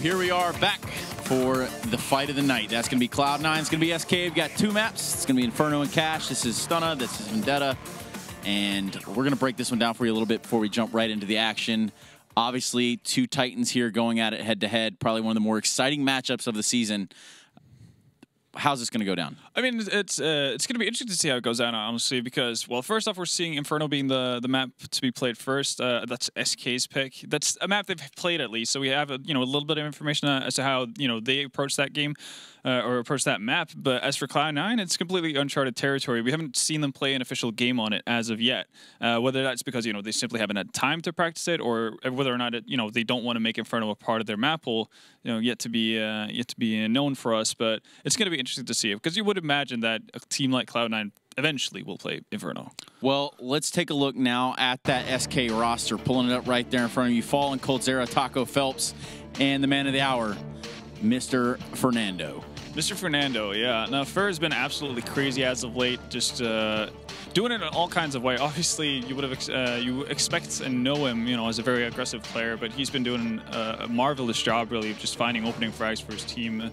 here we are back for the fight of the night. That's going to be Cloud9. It's going to be SK. We've got two maps. It's going to be Inferno and Cash. This is Stunna. This is Vendetta. And we're going to break this one down for you a little bit before we jump right into the action. Obviously, two Titans here going at it head-to-head. Probably one of the more exciting matchups of the season. How's this going to go down? I mean, it's going to be interesting to see how it goes down, honestly, because, well, first off, we're seeing Inferno being the map to be played first. That's SK's pick. That's a map they've played, at least, so we have a little bit of information as to how they approach that game or approach that map. But as for Cloud9, it's completely uncharted territory. We haven't seen them play an official game on it as of yet. Whether that's because they simply haven't had time to practice it, or whether or not they don't want to make Inferno a part of their map pool, yet to be known for us. But it's going to be interesting to see it, because you would imagine that a team like Cloud9 eventually will play Inferno. Well, let's take a look now at that SK roster. Pulling it up right there in front of you. Fallen, Coldzera, Taco Phelps, and the man of the hour, Mr. Fernando. Mr. Fernando, yeah. Now, Fer has been absolutely crazy as of late, just doing it in all kinds of ways. Obviously, you would have you expect and know him, as a very aggressive player, but he's been doing a marvelous job, really, of just finding opening frags for his team.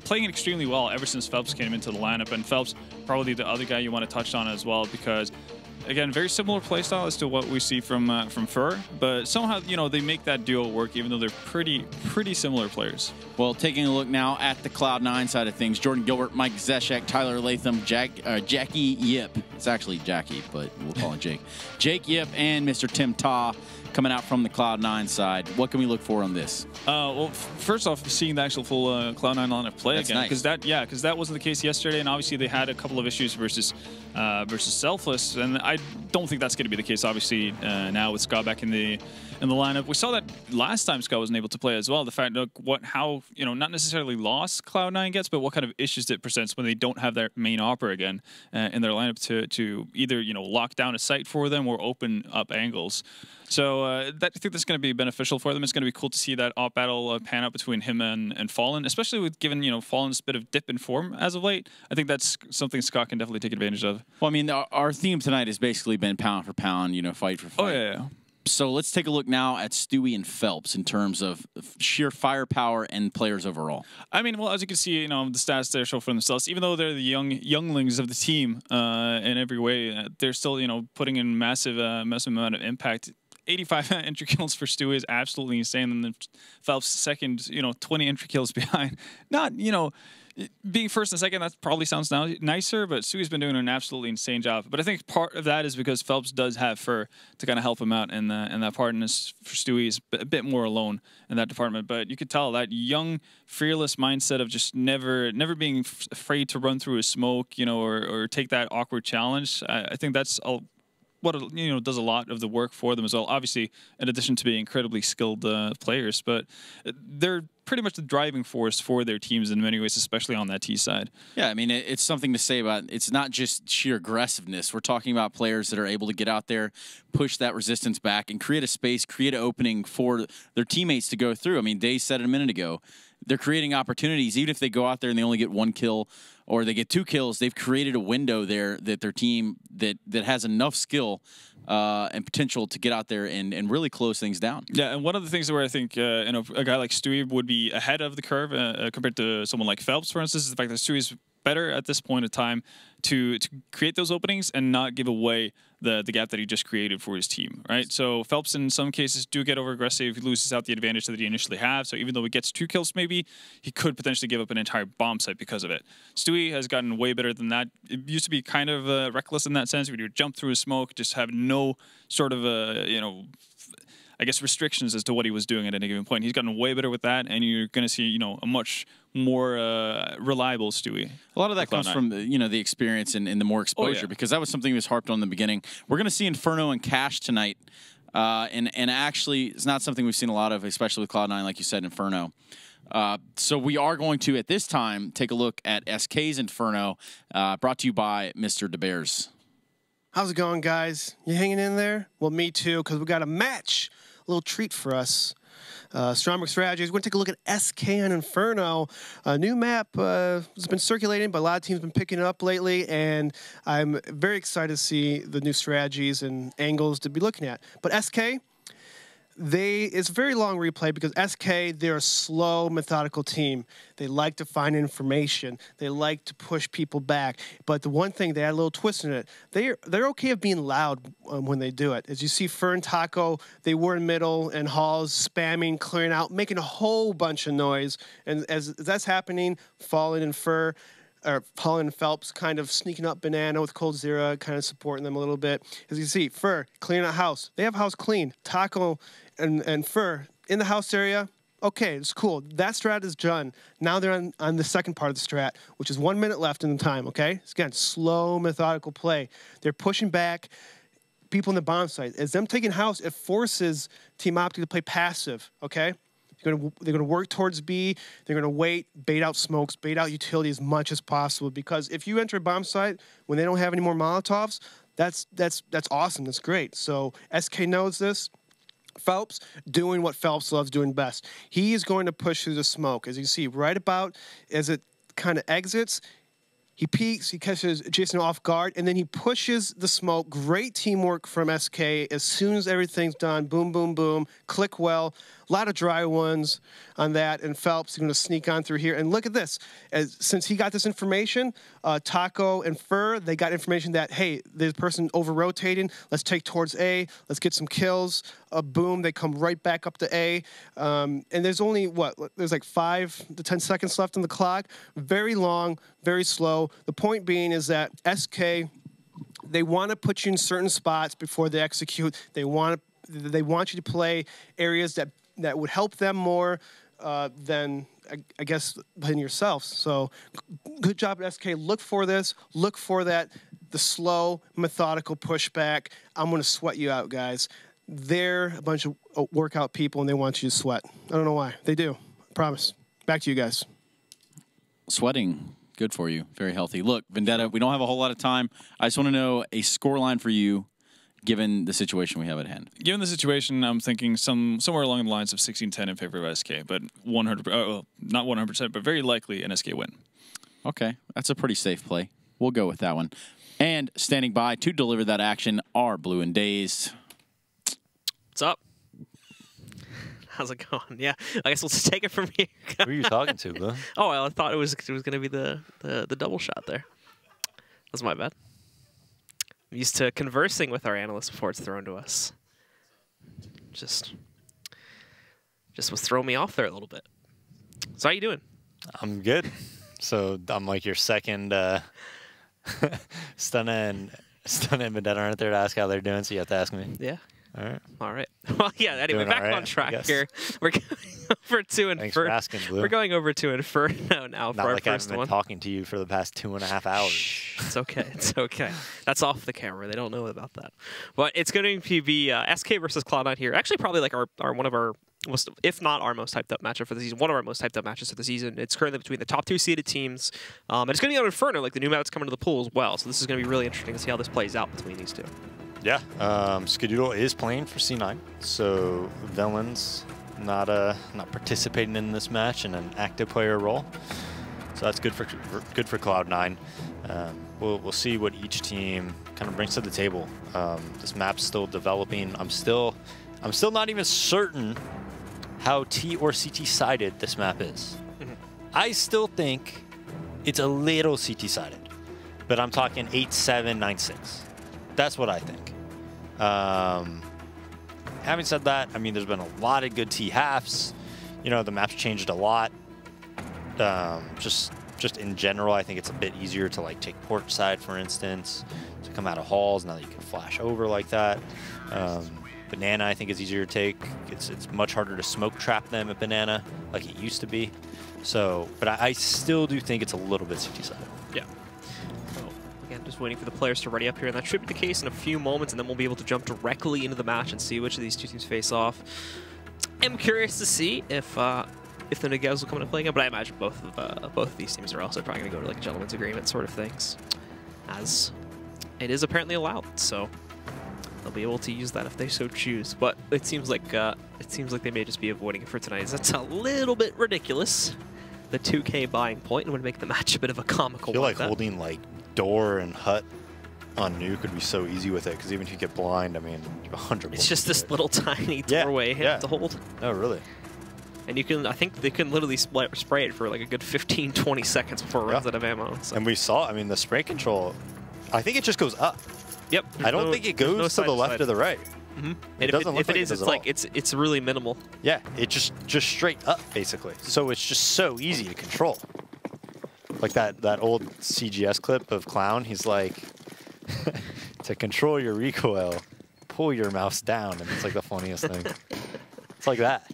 Playing it extremely well ever since Phelps came into the lineup, and Phelps probably the other guy you want to touch on as well, because again, very similar playstyle as to what we see from Fer, but somehow they make that duo work, even though they're pretty similar players. Well, taking a look now at the Cloud9 side of things, Jordan Gilbert, Mike Zeshek, Tyler Latham, Jackie Yip. It's actually Jackie, but we'll call him Jake. Jake Yip and Mr. Tim Ta coming out from the Cloud9 side. What can we look for on this? Well, first off, seeing the actual full Cloud9 lineup play again, because that wasn't the case yesterday, and obviously they had a couple of issues versus Selfless, and I don't think that's going to be the case. Obviously, now with Scott back in the lineup, we saw that last time Scott wasn't able to play as well. The fact of how not necessarily lost Cloud9 gets, but what kind of issues it presents when they don't have their main opera again in their lineup to either lock down a site for them or open up angles. So I think that's going to be beneficial for them. It's going to be cool to see that op battle pan out between him and Fallen, especially with given Fallen's bit of dip in form as of late. I think that's something Scott can definitely take advantage of. Well, I mean, our theme tonight has basically been pound for pound, fight for fight. Oh yeah. So let's take a look now at Stewie and Phelps in terms of sheer firepower and players overall. I mean, well, as you can see, the stats there show for themselves. Even though they're the younglings of the team in every way, they're still putting in massive amount of impact. 85 entry kills for Stewie is absolutely insane, and then Phelps second, 20 entry kills behind. Not, being first and second, that probably sounds nicer, but Stewie's been doing an absolutely insane job. But I think part of that is because Phelps does have Fer to kind of help him out in that part, and for Stewie is a bit more alone in that department. But you could tell that young, fearless mindset of just never being afraid to run through a smoke, or take that awkward challenge. I think that's what does a lot of the work for them as well. Obviously, in addition to being incredibly skilled players, but they're pretty much the driving force for their teams in many ways, especially on that T side. Yeah, I mean, it's something to say about it's not just sheer aggressiveness. We're talking about players that are able to get out there, push that resistance back, and create a space, create an opening for their teammates to go through. I mean, Day said it a minute ago. They're creating opportunities. Even if they go out there and they only get one kill or they get 2 kills, they've created a window there that their team that has enough skill and potential to get out there and really close things down. Yeah, and one of the things where I think a guy like Stewie would be ahead of the curve compared to someone like Phelps, for instance, is the fact that Stewie's better at this point of time to create those openings and not give away the gap that he just created for his team, right? So Phelps in some cases do get over aggressive. He loses out the advantage that he initially have. So even though he gets 2 kills maybe, he could potentially give up an entire bomb site because of it. Stewie has gotten way better than that. It used to be kind of reckless in that sense. Where you would jump through a smoke, just have no sort of I guess restrictions as to what he was doing at any given point. He's gotten way better with that, and you're going to see, a much more reliable Stewie. A lot of that comes from, the experience and the more exposure, because that was something he was harped on in the beginning. We're going to see Inferno and Cash tonight, and actually it's not something we've seen a lot of, especially with Cloud9, like you said, Inferno. So we are going to, at this time, take a look at SK's Inferno, brought to you by Mr. DeBears. How's it going, guys? You hanging in there? Well, me too, because we got a match. A little treat for us. Stromberg Strategies. We're going to take a look at SK and Inferno. A new map has been circulating, but a lot of teams have been picking it up lately, and I'm very excited to see the new strategies and angles to be looking at. But SK, it's a very long replay because SK, they're a slow, methodical team. They like to find information. They like to push people back. But the one thing, they add a little twist in it. They're okay of being loud when they do it. As you see, Fur and Taco, they were in middle and Halls spamming, clearing out, making a whole bunch of noise. And as that's happening, Fallen and Fur, or Fallen and Phelps kind of sneaking up Banana with Cold Zero, kind of supporting them a little bit. As you see, Fur cleaning out house. They have house clean. Taco and Fur in the house area. Okay, it's cool. That strat is done. Now they're on the second part of the strat, which is 1 minute left in the time, okay? It's, again, slow, methodical play. They're pushing back people in the bomb site. As them taking house, it forces Team Optic to play passive, okay? They're gonna work towards B. They're gonna wait, bait out smokes, bait out utility as much as possible. Because if you enter a bomb site when they don't have any more Molotovs, that's awesome. That's great. So SK knows this. Phelps doing what Phelps loves doing best. He is going to push through the smoke. As you see, right about as it kind of exits, he peeks, he catches Jason off guard, and then he pushes the smoke. Great teamwork from SK. As soon as everything's done, boom, boom, boom, click well. A lot of dry ones on that, and Phelps is going to sneak on through here. And look at this. Since he got this information, Taco and Fur, they got information that, hey, there's a person over-rotating. Let's take towards A. Let's get some kills. Boom, they come right back up to A. And there's only, there's like 5 to 10 seconds left on the clock. Very long, very slow. The point being is that SK, they want to put you in certain spots before they execute. They want you to play areas that would help them more than, I guess, than yourself. So good job at SK. Look for this. Look for that, the slow, methodical pushback. I'm going to sweat you out, guys. They're a bunch of workout people, and they want you to sweat. I don't know why. They do. I promise. Back to you guys. Sweating, good for you. Very healthy. Look, Vendetta, we don't have a whole lot of time. I just want to know a scoreline for you, given the situation we have at hand. Given the situation, I'm thinking somewhere along the lines of 16-10 in favor of SK, but 100, well, not 100%, but very likely an SK win. Okay, that's a pretty safe play. We'll go with that one. And standing by to deliver that action are Blue and Dazed. What's up? How's it going? Yeah, I guess we'll just take it from here. Who are you talking to, Blue? Oh, well, I thought it was going to be the double shot there. That's my bad. I'm used to conversing with our analysts before it's thrown to us. Just was throwing me off there a little bit. So how you doing? I'm good. So I'm like your second Stunna and Vendetta aren't there to ask how they're doing, so you have to ask me. Yeah. All right. All right. Well, yeah. Anyway, Doing back all right, on track I guess. here. We're going over to Inferno. Thanks for asking, Blue. We're going over to Inferno now for Not our like I've first been one. talking to you for the past 2.5 hours. Shh, it's okay. It's okay. That's off the camera. They don't know about that. But it's going to be SK versus Cloud9 here. Actually, probably like our one of our most, if not our most hyped up matchup for the season. One of our most hyped up matches for the season. It's currently between the top 2 seeded teams, and it's going to be on Inferno, like the new map that's coming to the pool as well. So this is going to be really interesting to see how this plays out between these two. Yeah. Skadoodle is playing for C9, so Villain's not participating in this match in an active player role. So that's good for Cloud9. We'll see what each team kind of brings to the table. This map's still developing. I'm still not even certain how T or CT sided this map is. I still think it's a little CT sided, but I'm talking 8-7, 9-6. That's what I think. Having said that, I mean, there's been a lot of good T halves. You know, the map's changed a lot. Just in general, I think it's a bit easier to like take port side, for instance, to come out of halls. Now that you can flash over like that. Banana, I think, is easier to take. It's much harder to smoke trap them at Banana like it used to be. So, but I still do think it's a little bit CT sided. Yeah. So, again, just waiting for the players to ready up here, and that should be the case in a few moments, and then we'll be able to jump directly into the match and see which of these two teams face off. I'm curious to see if the Negevs will come into play again, but I imagine both of these teams are also probably going to go to like a gentleman's agreement sort of things, as it is apparently allowed. So they'll be able to use that if they so choose. But it seems like they may just be avoiding it for tonight. That's a little bit ridiculous. The 2K buying point would make the match a bit of a comical I feel one. like holding like door and hut on Nuke would be so easy with it, because even if you get blind, I mean, 100. It's just this little tiny doorway hit to hold. No, really. And you can, I think they can literally spray it for like a good 15, 20 seconds before it runs out of ammo. So. And we saw, I mean, the spray control, I think it just goes up. Yep. I don't think it goes to the left or the right. Mm-hmm. It doesn't look like it does it's like it's really minimal. Yeah, it just straight up basically. So it's just so easy to control. Like that old CGS clip of Clown, he's like, to control your recoil, pull your mouse down, and it's like the funniest thing. It's like that.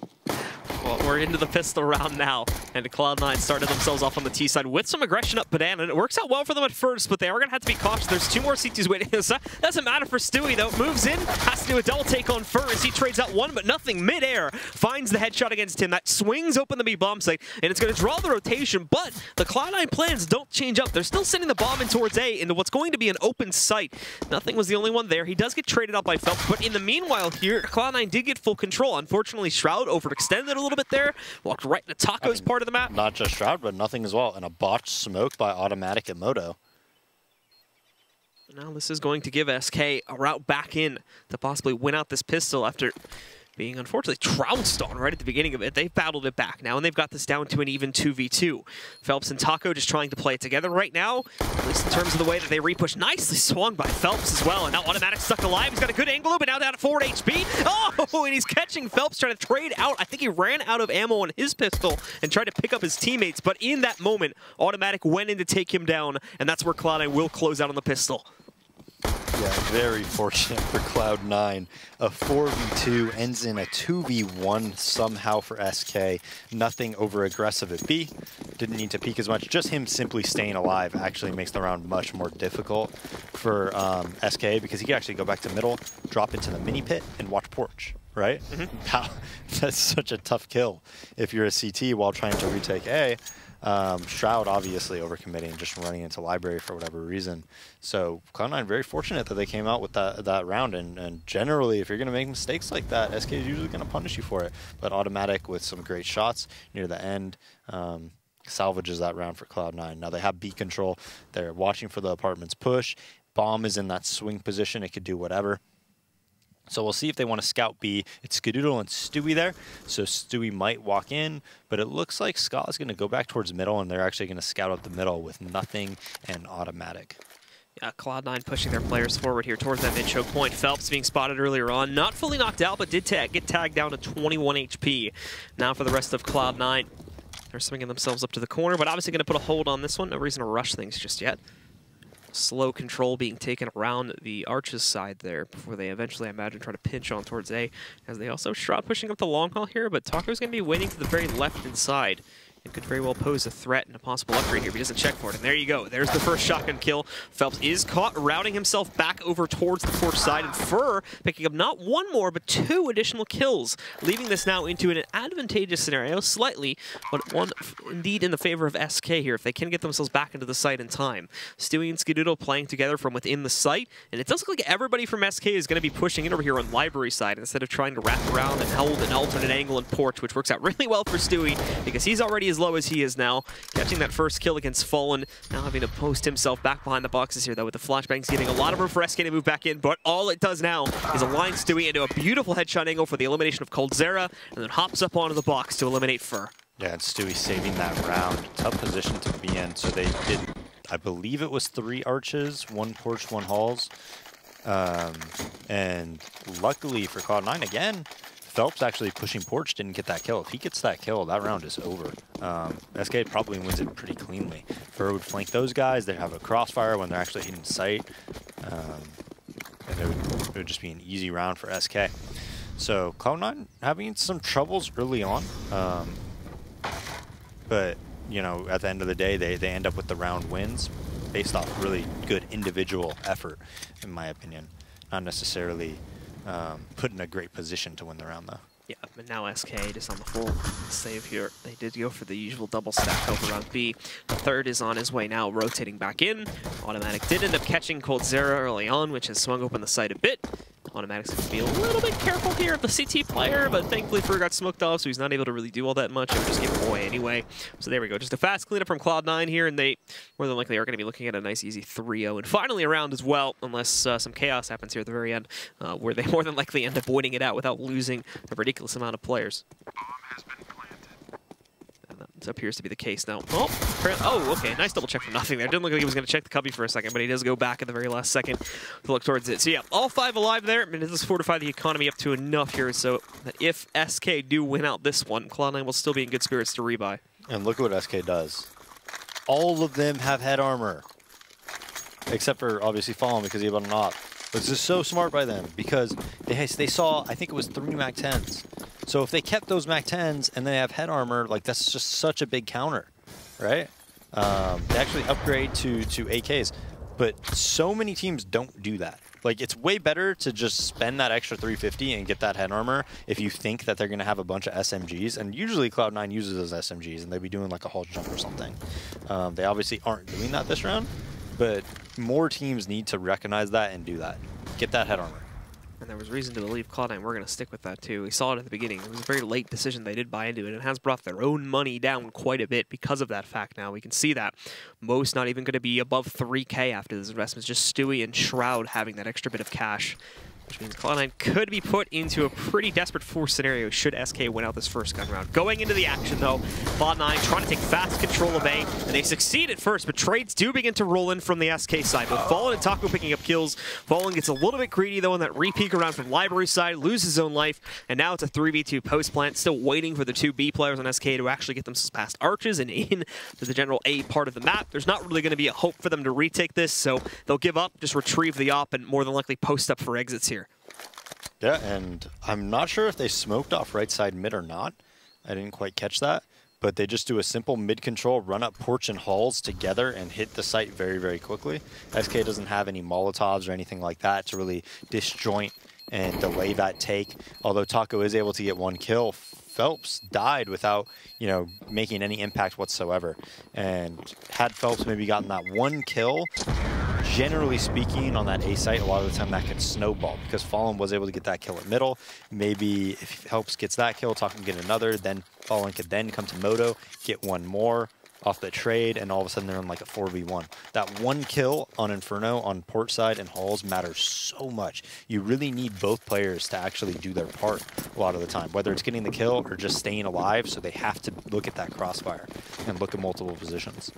Well, we're into the pistol round now, and Cloud9 started themselves off on the T side with some aggression up Banana, and it works out well for them at first, but they are going to have to be cautious. There's 2 more C2s waiting. Doesn't matter for Stewie, though. Moves in, has to do a double take on Fur as he trades out one, but nothing midair. Finds the headshot against him. That swings open the B bomb site, and it's going to draw the rotation, but the Cloud9 plans don't change up. They're still sending the bomb in towards A into what's going to be an open site. Nothing was the only one there. He does get traded out by Phelps, but in the meanwhile here, Cloud9 did get full control. Unfortunately, Shroud overextended a little bit there. Walked right into Taco's part of the map. Not just Shroud, but nothing as well. And a botched smoke by Automatic and Moto. Now this is going to give SK a route back in to possibly win out this pistol after being unfortunately trounced on right at the beginning of it. They've battled it back now, and they've got this down to an even 2v2. Phelps and Taco just trying to play it together right now, at least in terms of the way that they repush. Nicely swung by Phelps as well, and now Automatic stuck alive. He's got a good angle, but now down at 4 HP. Oh, and he's catching Phelps trying to trade out. I think he ran out of ammo on his pistol and tried to pick up his teammates, but in that moment, Automatic went in to take him down, and that's where Cloud9 will close out on the pistol. Yeah, very fortunate for Cloud9. A 4v2 ends in a 2v1 somehow for SK. Nothing over aggressive at B. Didn't need to peek as much. Just him simply staying alive actually makes the round much more difficult for SK, because he can actually go back to middle, drop into the mini pit, and watch Porch, right? That's such a tough kill if you're a CT while trying to retake A. Shroud obviously overcommitting, just running into library for whatever reason. So Cloud9 very fortunate that they came out with that round, and generally if you're going to make mistakes like that, SK is usually going to punish you for it. But Automatic with some great shots near the end salvages that round for Cloud9. Now they have B control. They're watching for the apartment's push. Bomb is in that swing position. It could do whatever. So we'll see if they want to scout B. It's Skadoodle and Stewie there, so Stewie might walk in, but it looks like Scott is going to go back towards middle, and they're actually going to scout up the middle with Nothing and Automatic. Yeah, Cloud9 pushing their players forward here towards that mid-choke point. Phelps being spotted earlier on. Not fully knocked out, but did get tagged down to 21 HP. Now for the rest of Cloud9. They're swinging themselves up to the corner, but obviously going to put a hold on this one. No reason to rush things just yet. Slow control being taken around the Arches side there before they eventually, I imagine, try to pinch on towards A. As they also Shroud pushing up the long haul here, but Taco's going to be waiting to the very left inside. It could very well pose a threat and a possible upgrade here if he doesn't check for it. And there you go. There's the first shotgun kill. Phelps is caught routing himself back over towards the Porch side, and Fur picking up not 1 more, but 2 additional kills, leaving this now into an advantageous scenario, slightly, but one indeed in the favor of SK here, if they can get themselves back into the site in time. Stewie and Skadoodle playing together from within the site, and it does look like everybody from SK is going to be pushing in over here on Library side instead of trying to wrap around and hold an alternate angle in Porch, which works out really well for Stewie because he's already as low as he is now, catching that first kill against Fallen, now having to post himself back behind the boxes here, though, with the flashbangs getting a lot of room for SK to move back in, but all it does now is align Stewie into a beautiful headshot angle for the elimination of Coldzera, and then hops up onto the box to eliminate Fur. Yeah, and Stewie saving that round. Tough position to be in, so they did, I believe it was 3 Arches, 1 Porch, 1 Halls, and luckily for Cloud9 again, Phelps actually pushing Porch didn't get that kill. If he gets that kill, that round is over. SK probably wins it pretty cleanly. Fur would flank those guys. They'd have a crossfire when they're actually in sight. And it would just be an easy round for SK. So Cloud9 having some troubles early on. But, you know, at the end of the day, they end up with the round wins based off really good individual effort, in my opinion. Not necessarily put in a great position to win the round, though. Yeah, but now SK just on the full save here. They did go for the usual double stack over on B. The third is on his way now, rotating back in. Automatic did end up catching Coldzera early on, which has swung open the site a bit. Automatic's going to be a little bit careful here of the CT player, but thankfully Fur got smoked off, so he's not able to really do all that much. It would just give him away anyway. So there we go. Just a fast cleanup from Cloud9 here, and they more than likely are going to be looking at a nice easy 3-0. And finally around as well, unless some chaos happens here at the very end, where they more than likely end up waiting it out without losing a ridiculous amount of players. That appears to be the case now. Oh, okay. Nice double check for nothing there. Didn't look like he was going to check the cubby for a second, but he does go back at the very last second to look towards it. So yeah, all 5 alive there. And it does fortify the economy up to enough here so that if SK do win out this one, Cloud9 will still be in good spirits to rebuy. And look at what SK does. All of them have head armor. Except for, obviously, Fallen because he had an op. This is so smart by them because they saw, I think it was 3 Mac 10s. So if they kept those Mac 10s and they have head armor, like that's just such a big counter, right? They actually upgrade to AKs, but so many teams don't do that. Like it's way better to just spend that extra 350 and get that head armor if you think that they're going to have a bunch of SMGs. And usually Cloud9 uses those SMGs and they'd be doing like a hull jump or something. They obviously aren't doing that this round, but more teams need to recognize that and do that. Get that head armor. And there was reason to believe Cloud9 were going to stick with that too. We saw it at the beginning. It was a very late decision. They did buy into it. It has brought their own money down quite a bit because of that fact now. We can see that. Most not even going to be above 3K after this investment. Just Stewie and Shroud having that extra bit of cash. Which means Cloud9 could be put into a pretty desperate force scenario should SK win out this first gun round. Going into the action, though, Cloud9 trying to take fast control of A, and they succeed at first, but trades do begin to roll in from the SK side. With Fallen and Taco picking up kills, Fallen gets a little bit greedy, though, on that re-peek around from Library side, loses his own life, and now it's a 3v2 post-plant, still waiting for the 2 B players on SK to actually get themselves past arches and in to the general A part of the map. There's not really going to be a hope for them to retake this, so they'll give up, just retrieve the op, and more than likely post up for exits here. Yeah, and I'm not sure if they smoked off right side mid or not. I didn't quite catch that. But they just do a simple mid control, run up porch and halls together and hit the site very, very quickly. SK doesn't have any Molotovs or anything like that to really disjoint and delay that take. Although Taco is able to get 1 kill, Phelps died without, you know, making any impact whatsoever. And had Phelps maybe gotten that 1 kill, generally speaking, on that A site, a lot of the time that could snowball because Fallen was able to get that kill at middle. Maybe if Phelps gets that kill, Taco can get another, then Fallen could then come to Moto, get 1 more off the trade, and all of a sudden they're in like a 4v1. That 1 kill on Inferno on port side and halls matters so much. You really need both players to actually do their part a lot of the time, whether it's getting the kill or just staying alive, so they have to look at that crossfire and look at multiple positions.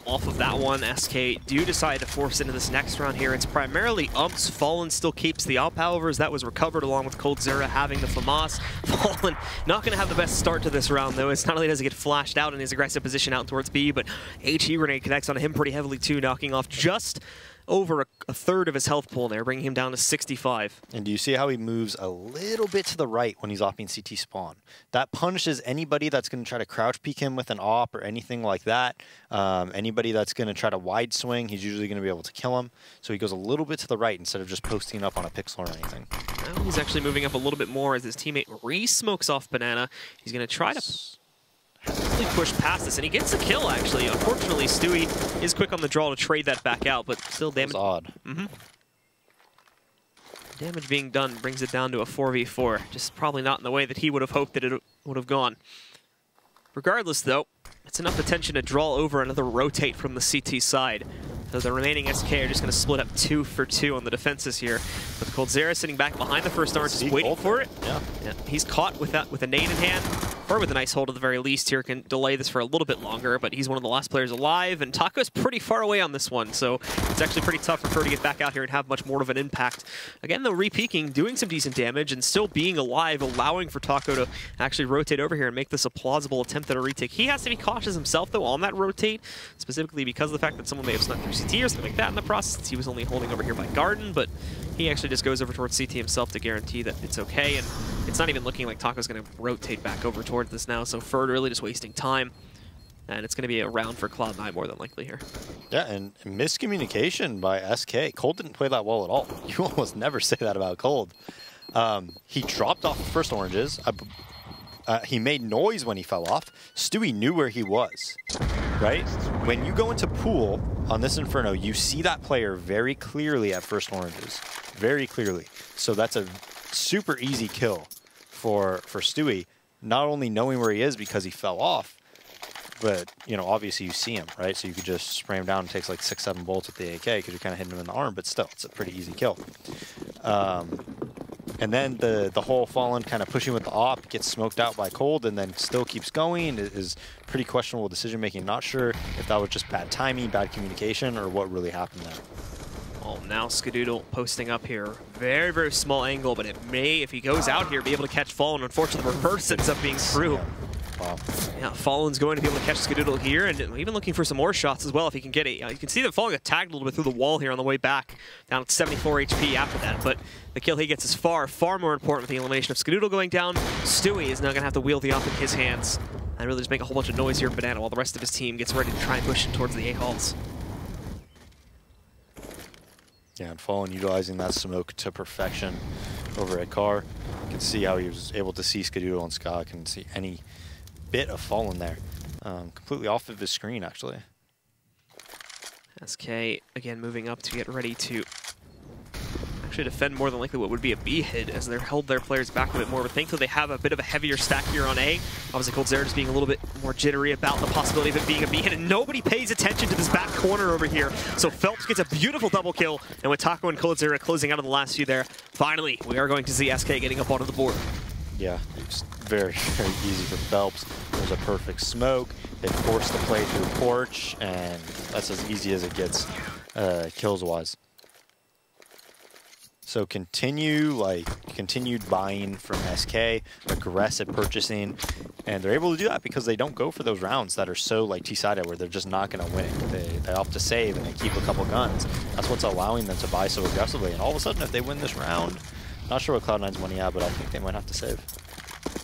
Off of that one, SK do decide to force into this next round here. It's primarily umps. Fallen still keeps the up, however, as that was recovered along with Coldzera having the FAMAS. Fallen not going to have the best start to this round, though. It's not only does he get flashed out in his aggressive position out towards B, but HE grenade connects on him pretty heavily too, knocking off just over a third of his health pool there, bringing him down to 65. And do you see how he moves a little bit to the right when he's opping CT spawn? That punishes anybody that's going to try to crouch peek him with an op or anything like that. Anybody that's going to try to wide swing, he's usually going to be able to kill him. So he goes a little bit to the right instead of just posting up on a pixel or anything. Now he's actually moving up a little bit more as his teammate re-smokes off Banana. He's going to try to really push past this, and he gets a kill, actually. Unfortunately, Stewie is quick on the draw to trade that back out, but still damage. That's odd. Damage being done brings it down to a 4v4. Just probably not in the way that he would have hoped that it would have gone. Regardless, though, it's enough attention to draw over another rotate from the CT side. So the remaining SK are just going to split up 2 for 2 on the defenses here. With Coldzera sitting back behind the first orange, just waiting for it. Yeah. He's caught with that, with a nade in hand. Or with a nice hold at the very least here, can delay this for a little bit longer, but he's one of the last players alive, and Taco's pretty far away on this one, so it's actually pretty tough for Fur to get back out here and have much more of an impact. Again, though, re-peeking, doing some decent damage, and still being alive, allowing for Taco to actually rotate over here and make this a plausible attempt at a retake. He has to be cautious himself, though, on that rotate, specifically because of the fact that someone may have snuck through CT or something like that in the process, since he was only holding over here by Garden, but he actually just goes over towards CT himself to guarantee that it's okay, and it's not even looking like Taco's going to rotate back over towards this now, so Fur really just wasting time, and it's going to be a round for Cloud9 more than likely here. Yeah, and miscommunication by SK. Cold didn't play that well at all. You almost never say that about Cold. He dropped off the first oranges. He made noise when he fell off. Stewie knew where he was. right? When you go into pool on this Inferno, you see that player very clearly at first oranges, very clearly. So that's a super easy kill for Stewie, not only knowing where he is because he fell off, but, you know, obviously you see him, right? So you could just spray him down. It takes like 6-7 bolts with the AK because you're kind of hitting him in the arm, but still, it's a pretty easy kill. And then the whole Fallen kind of pushing with the op, gets smoked out by Cold, and then still keeps going. It is pretty questionable decision-making. Not sure if that was just bad timing, bad communication, or what really happened there. Well, now Skadoodle posting up here. Very, very small angle, but it may, if he goes out here, be able to catch Fallen. Unfortunately, the reverse ends up being true. Wow. Yeah, Fallen's going to be able to catch Skadoodle here, and even looking for some more shots as well if he can get it. You can see that Fallen got tagged a little bit through the wall here on the way back, down at 74 HP after that, but the kill he gets is far, far more important with the elimination of Skadoodle going down. Stewie is now going to have to wield the op in his hands and really just make a whole bunch of noise here in Banana while the rest of his team gets ready to try and push him towards the A-halls. Yeah, and Fallen utilizing that smoke to perfection over at Car. You can see how he was able to see Skadoodle and Scott. Can see any bit of Fallen there. Completely off of his screen, actually. SK, again, moving up to get ready to actually defend more than likely what would be a B hit as they're held their players back a bit more. But thankfully they have a bit of a heavier stack here on A. Obviously Coldzera just being a little bit more jittery about the possibility of it being a B hit, and nobody pays attention to this back corner over here. So Phelps gets a beautiful double kill, and with Taco and Coldzera closing out on the last few there, finally we are going to see SK getting up onto the board. Yeah, it's very, very easy for Phelps. There's a perfect smoke. They force the play through Porch, and that's as easy as it gets kills-wise. So continued buying from SK, aggressive purchasing, and they're able to do that because they don't go for those rounds that are so like T-sided where they're just not going to win it. They opt to save and they keep a couple guns. That's what's allowing them to buy so aggressively. And all of a sudden, if they win this round, not sure what Cloud9's money at, but I think they might have to save.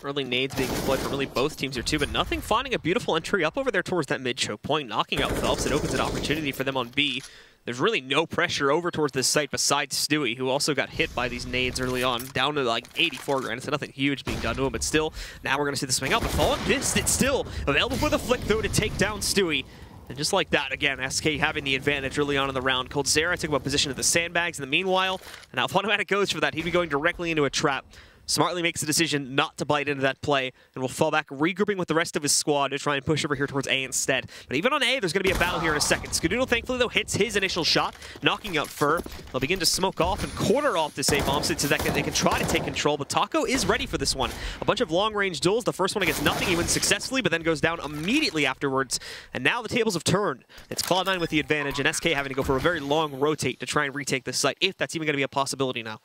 Early nades being deployed for really both teams here too, but nothing finding a beautiful entry up over there towards that mid-choke point, knocking out Phelps. It opens an opportunity for them on B. There's really no pressure over towards this site besides Stewie, who also got hit by these nades early on, down to like 84 grand. So nothing huge being done to him, but still, now we're going to see the swing out. But Fallen missed it still. Available for the flick, though, to take down Stewie. And just like that, again, SK having the advantage early on in the round. Coldzera took up position at the sandbags in the meanwhile, and now Automatic goes for that. He'd be going directly into a trap. Smartly makes the decision not to bite into that play and will fall back, regrouping with the rest of his squad to try and push over here towards A instead. But even on A, there's going to be a battle here in a second. Skadoodle, thankfully, though, hits his initial shot, knocking out Fur. They'll begin to smoke off and corner off this A-bomb so that they can try to take control, but Taco is ready for this one. A bunch of long-range duels. The first one against nothing, he wins successfully, but then goes down immediately afterwards. And now the tables have turned. It's Cloud9 with the advantage, and SK having to go for a very long rotate to try and retake this site, if that's even going to be a possibility now.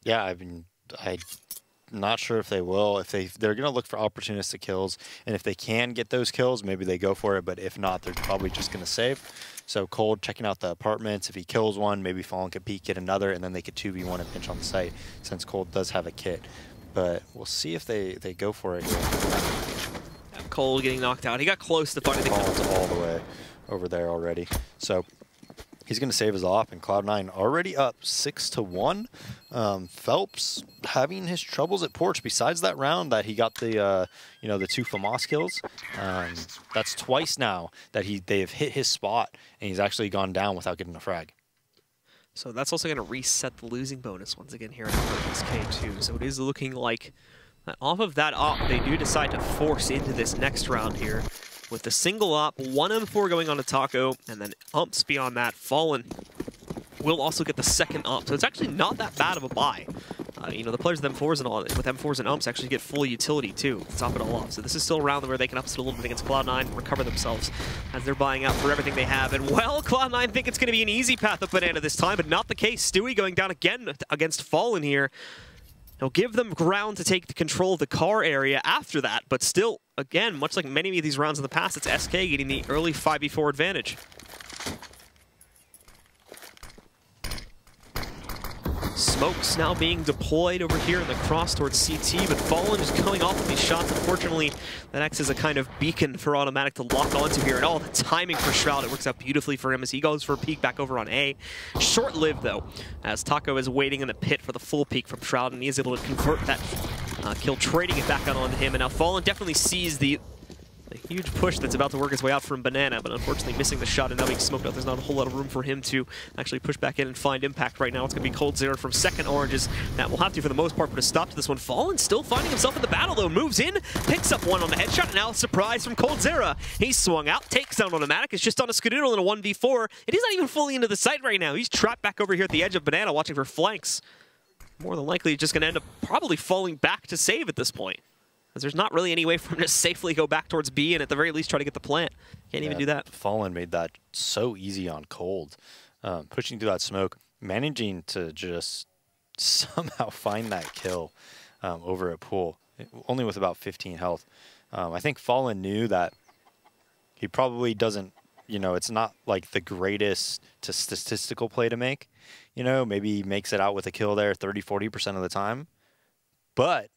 Yeah, I mean, I'm not sure if they will. If they're going to look for opportunistic kills, and if they can get those kills, maybe they go for it, but if not, they're probably just going to save. So Cold checking out the apartments. If he kills one, maybe Fallen could peek, get another, and then they could 2v1 and pinch on the site, since Cold does have a kit. But we'll see if they go for it here. Cold getting knocked out. He got close to finding the kill. Fallen's all the way over there already. So he's going to save his op, and Cloud9 already up 6-1. Phelps having his troubles at Porch. Besides that round that he got the the 2 FAMAS kills, that's twice now that they have hit his spot, and he's actually gone down without getting a frag. So that's also going to reset the losing bonus once again here in SK2. So it is looking like off of that op, they do decide to force into this next round here. With the single op, 1 M4 going on to Taco, and then umps beyond that. Fallen will also get the second ump, so it's actually not that bad of a buy. The players with M4s and all, with M4s and umps actually get full utility too to top it all off. So this is still a round where they can upset a little bit against Cloud9 and recover themselves as they're buying out for everything they have. And well, Cloud9 think it's going to be an easy path of Banana this time, but not the case. Stewie going down again against Fallen here. He'll give them ground to take control of the car area after that, but still, again, much like many of these rounds in the past, it's SK getting the early 5v4 advantage. Smokes now being deployed over here in the cross towards CT, but Fallen is going off with these shots. Unfortunately, that acts as a kind of beacon for Automatic to lock onto here. And all the timing for Shroud, it works out beautifully for him as he goes for a peek back over on A. Short-lived, though, as Taco is waiting in the pit for the full peek from Shroud, and he is able to convert that kill, trading it back out onto him. And now Fallen definitely sees the A huge push that's about to work its way out from Banana, but unfortunately missing the shot and now being smoked out. There's not a whole lot of room for him to actually push back in and find impact right now. It's going to be Cold0 from second Oranges. That will have to for the most part put a stop to this one. Fallen still finding himself in the battle though. Moves in, picks up one on the headshot, and now a surprise from Cold0. He's swung out, takes down Automatic. It's just on a Skadoodle in a 1v4. And he's not even fully into the site right now. He's trapped back over here at the edge of Banana watching for flanks. More than likely just going to end up probably falling back to save at this point. Because there's not really any way for him to safely go back towards B and at the very least try to get the plant. Can't even do that. Fallen made that so easy on Cold. Pushing through that smoke, managing to just somehow find that kill over at Pool, only with about 15 health. I think Fallen knew that he probably doesn't, you know, it's not like the greatest statistical play to make. You know, maybe he makes it out with a kill there 30–40% of the time. But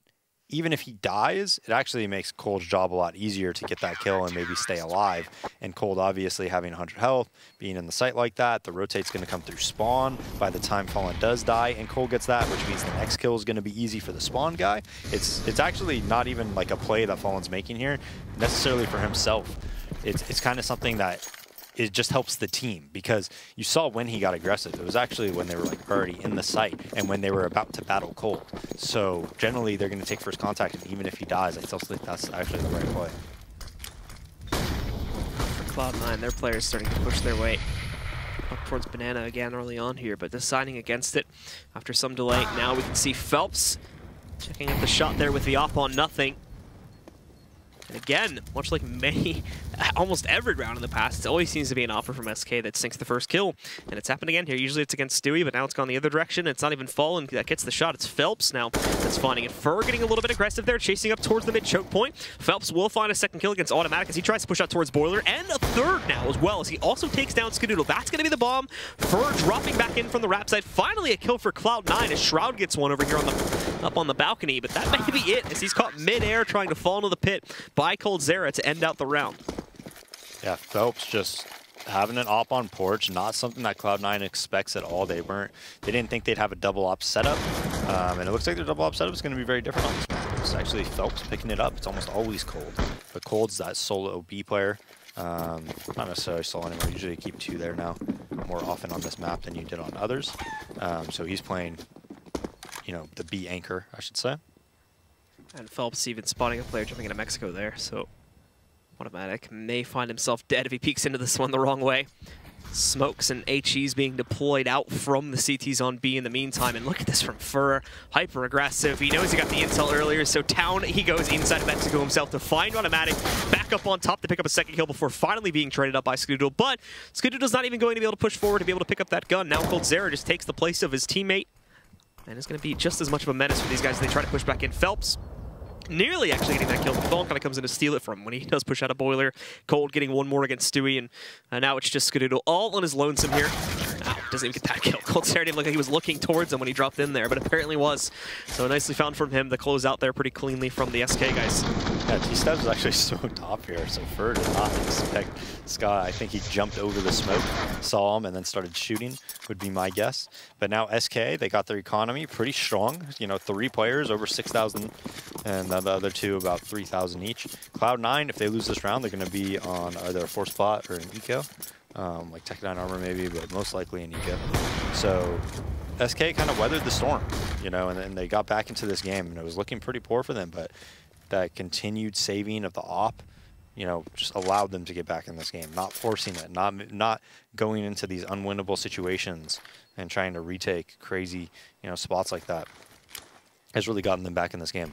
even if he dies, it actually makes Cold's job a lot easier to get that kill and maybe stay alive. And Cold obviously having 100 health, being in the site like that, the rotate's going to come through spawn by the time Fallen does die, and Cold gets that, which means the next kill is going to be easy for the spawn guy. It's actually not even like a play that Fallen's making here necessarily for himself. It's kind of something that it just helps the team, because you saw when he got aggressive, it was actually when they were like already in the site and when they were about to battle Cold. So generally they're going to take first contact, and even if he dies, I still think that's actually the right play. For Cloud9, their players starting to push their way up towards Banana again early on here, but deciding against it after some delay. Now we can see Phelps checking up the shot there with the op on nothing. And again, much like many, almost every round in the past, it always seems to be an offer from SK that sinks the first kill. And it's happened again here. Usually it's against Stewie, but now it's gone the other direction. It's not even Fallen that gets the shot. It's Phelps now that's finding it. Fur getting a little bit aggressive there, chasing up towards the mid choke point. Phelps will find a second kill against Automatic as he tries to push out towards Boiler, and a third now as well as he also takes down Skadoodle. That's going to be the bomb. Fur dropping back in from the rap side. Finally a kill for Cloud9 as Shroud gets one over here on the up on the balcony, but that may be it as he's caught mid-air trying to fall into the pit by Cold0 to end out the round. Yeah, Phelps just having an op on porch, not something that Cloud9 expects at all. They didn't think they'd have a double op setup, and it looks like their double op setup is going to be very different on this map. It's actually Phelps picking it up. It's almost always Cold, but Cold's that solo B player. Not necessarily solo anymore. Usually you keep two there now, more often on this map than you did on others. So he's playing, you know, the B anchor, I should say. And Phelps even spotting a player jumping into Mexico there, so Automatic may find himself dead if he peeks into this one the wrong way. Smokes and HEs being deployed out from the CTs on B in the meantime. And look at this from Fur, hyper aggressive. He knows he got the intel earlier, so down he goes inside of Mexico himself to find Automatic, back up on top to pick up a second kill before finally being traded up by Skadoodle. But Skadoodle's not even going to be able to push forward to be able to pick up that gun. Now Cold0 just takes the place of his teammate, and it's going to be just as much of a menace for these guys as they try to push back in. Phelps nearly actually getting that kill, but Fallen kind of comes in to steal it from him when he does push out a Boiler. Cold getting one more against Stewie, and now it's just Skadoodle all on his lonesome here. Doesn't even get that kill. Cold0 didn't look like he was looking towards him when he dropped in there, but apparently was. So nicely found from him. The close out there pretty cleanly from the SK guys. Yeah, T-Steps is actually smoked off here, so Fur did not expect Scott. I think he jumped over the smoke, saw him, and then started shooting, would be my guess. But now SK, they got their economy pretty strong. You know, 3 players, over 6,000, and the other 2 about 3,000 each. Cloud9, if they lose this round, they're going to be on either a 4 spot or an eco. Like Tech 9 armor maybe, but most likely an eco. So SK kind of weathered the storm, you know, and then they got back into this game, and it was looking pretty poor for them, but that continued saving of the op, you know, just allowed them to get back in this game, not forcing it, not going into these unwinnable situations and trying to retake crazy, you know, spots like that, has really gotten them back in this game.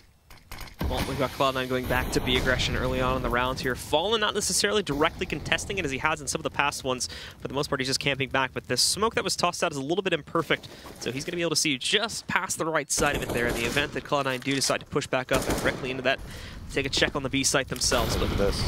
Well, we've got Cloud9 going back to B aggression early on in the round here. Fallen not necessarily directly contesting it as he has in some of the past ones. For the most part, he's just camping back. But this smoke that was tossed out is a little bit imperfect. So he's going to be able to see just past the right side of it there in the event that Cloud9 do decide to push back up and directly into that, take a check on the B site themselves. But this.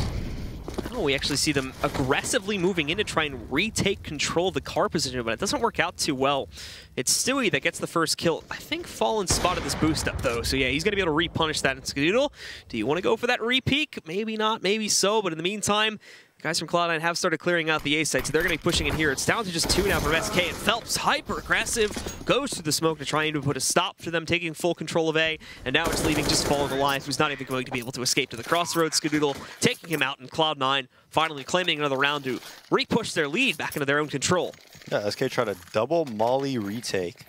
Oh, we actually see them aggressively moving in to try and retake control of the car position, but it doesn't work out too well. It's Stewie that gets the first kill. I think Fallen spotted this boost up, though, so yeah, he's going to be able to repunish that in Skadoodle. Do you want to go for that re-peek? Maybe not, maybe so, but in the meantime, Guys from Cloud9 have started clearing out the A site, so they're going to be pushing in here. It's down to just 2 now from SK, and Phelps, hyper-aggressive, goes through the smoke to try and put a stop to them taking full control of A, and now it's leaving just Fallen alive, who's not even going to be able to escape to the crossroads. Skadoodle taking him out, and Cloud9 finally claiming another round to re-push their lead back into their own control. Yeah, SK tried a double Molly retake.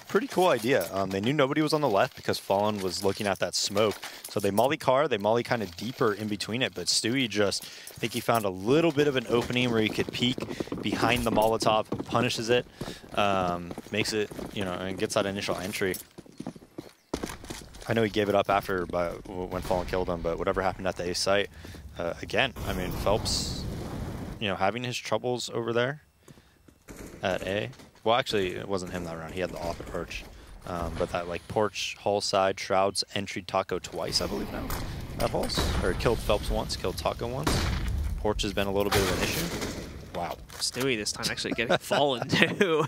Pretty cool idea. They knew nobody was on the left because Fallen was looking at that smoke. So they Molly car, they Molly kind of deeper in between it, but Stewie just, I think he found a little bit of an opening where he could peek behind the Molotov, punishes it, makes it, you know, and gets that initial entry. I know he gave it up after when Fallen killed him, but whatever happened at the A site, again, I mean, Phelps, you know, having his troubles over there at A. Well, actually, it wasn't him that round. He had the off approach. But that, like, porch, hall side, Shrouds, entry, Taco twice, I believe now. That halls? Or killed Phelps once, killed Taco once. Porch has been a little bit of an issue. Wow. Stewie this time actually getting Fallen, too.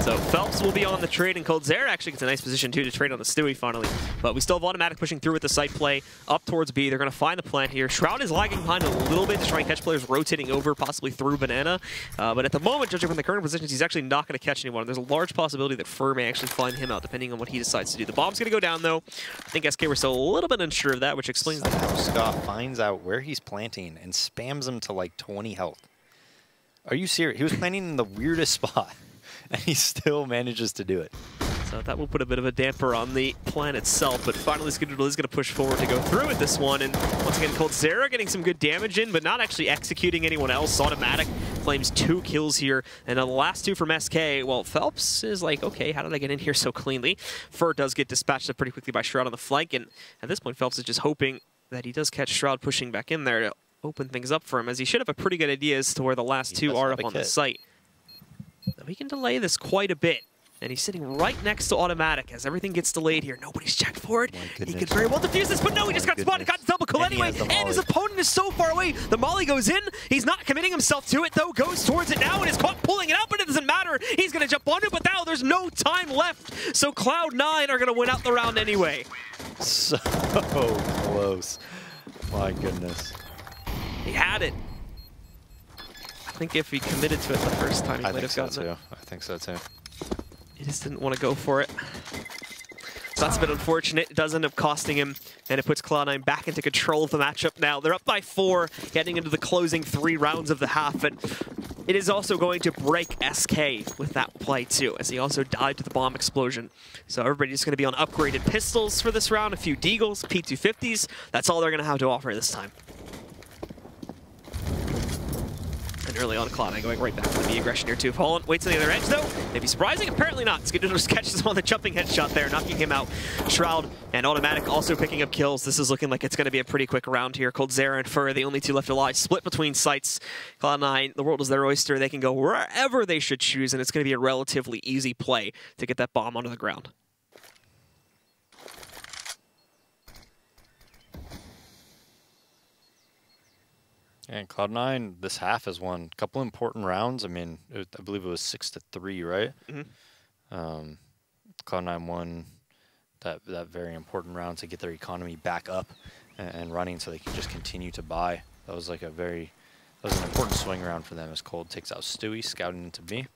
So Phelps will be on the trade, and coldzera actually gets a nice position, too, to trade on the Stewie finally. But we still have Automatic pushing through with the site play up towards B. They're going to find the plant here. Shroud is lagging behind a little bit to try and catch players rotating over, possibly through Banana. But at the moment, judging from the current positions, he's actually not going to catch anyone. There's a large possibility that Fur may actually find him out, depending on what he decides to do. The bomb's going to go down, though. I think SK were still a little bit unsure of that, which explains how Scott finds out where he's planting and spams him to like 20 health. Are you serious? He was planting in the weirdest spot, and he still manages to do it. So that will put a bit of a damper on the plan itself, but finally Skadoodle is going to push forward to go through with this one, and once again coldzera getting some good damage in, but not actually executing anyone else. Automatic claims 2 kills here, and the last 2 from SK. Well, Phelps is like, okay, how did I get in here so cleanly? Fur does get dispatched up pretty quickly by Shroud on the flank, and at this point Phelps is just hoping that he does catch Shroud pushing back in there to open things up for him, as he should have a pretty good idea as to where the last 2 are up on the site. So he can delay this quite a bit. And he's sitting right next to Automatic as everything gets delayed here. Nobody's checked for it. He could very well defuse this, but no, he just got spotted, got double kill anyway, and his opponent is so far away. The Molly goes in. He's not committing himself to it, though. Goes towards it now and is caught pulling it out, but it doesn't matter. He's going to jump on it, but now there's no time left. So Cloud9 are going to win out the round anyway. So close. My goodness. He had it. I think if he committed to it the first time, he might have gotten it. I think so, too. He just didn't want to go for it. So that's a bit unfortunate. It does end up costing him, and it puts Cloud9 back into control of the matchup now. They're up by 4, getting into the closing 3 rounds of the half, and it is also going to break SK with that play too, as he also died to the bomb explosion. So everybody's going to be on upgraded pistols for this round, a few Deagles, P250s. That's all they're going to have to offer this time. And early on, Cloud9 going right back to the B aggression here too. Fallen waits on the other edge though. Maybe surprising, apparently not. Skadoodle just catches him on the jumping headshot there, knocking him out. Shroud and Automatic also picking up kills. This is looking like it's going to be a pretty quick round here. coldzera and Fur, the only 2 left alive, split between sites. Cloud9, the world is their oyster. They can go wherever they should choose, and it's going to be a relatively easy play to get that bomb onto the ground. And Cloud9 this half has won a couple important rounds. I mean, I believe it was 6-3, right? Mm-hmm. Cloud9 won that very important round to get their economy back up and running, so they can just continue to buy. That was like that was an important swing round for them as Cold takes out Stewie, scouting into B.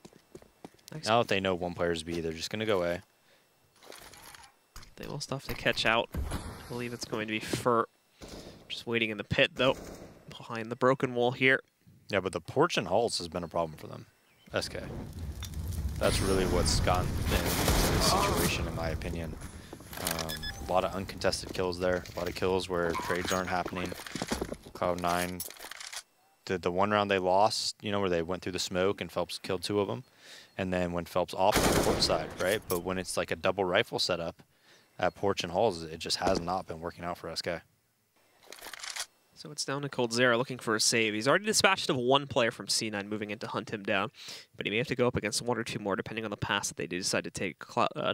Nice. Now that they know one player's B, they're just gonna go A. They will still have to catch out. I believe it's going to be Fur. Just waiting in the pit though. Behind the broken wall here. Yeah, but the porch and halls has been a problem for them. SK. That's really what's gotten them into this situation, in my opinion. A lot of uncontested kills there. A lot of kills where trades aren't happening. Cloud9 did the one round they lost, you know, where they went through the smoke and Phelps killed 2 of them. And then when Phelps off on the porch side, right? But when it's like a double rifle setup at porch and halls, it just has not been working out for SK. So it's down to coldzera looking for a save. He's already dispatched of 1 player from C9 moving in to hunt him down, but he may have to go up against 1 or 2 more depending on the pass that they do decide to take.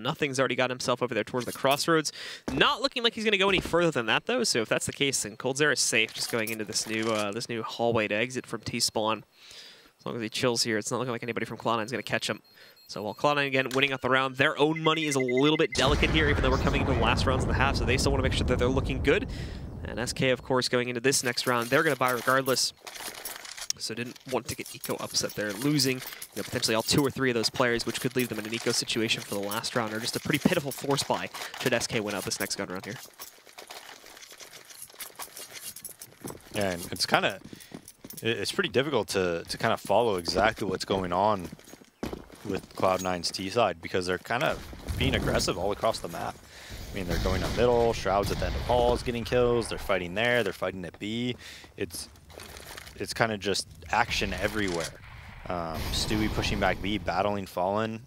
Nothing's already got himself over there towards the crossroads. Not looking like he's going to go any further than that though, so if that's the case, then coldzera is safe just going into this new hallway to exit from T-spawn. As long as he chills here, it's not looking like anybody from Cloud9 is going to catch him. So while Cloud9 again winning out the round, their own money is a little bit delicate here, even though we're coming into the last rounds of the half, so they still want to make sure that they're looking good. And SK, of course, going into this next round, they're going to buy regardless. So didn't want to get Eco upset there, losing potentially all 2 or 3 of those players, which could leave them in an Eco situation for the last round, or just a pretty pitiful force buy should SK win out this next gun round here. Yeah, and it's pretty difficult to kind of follow exactly what's going on with Cloud9's T side, because they're kind of being aggressive all across the map. I mean, they're going up middle, Shroud's at the end of halls getting kills, they're fighting there, they're fighting at B. It's kind of just action everywhere. Stewie pushing back B, battling Fallen,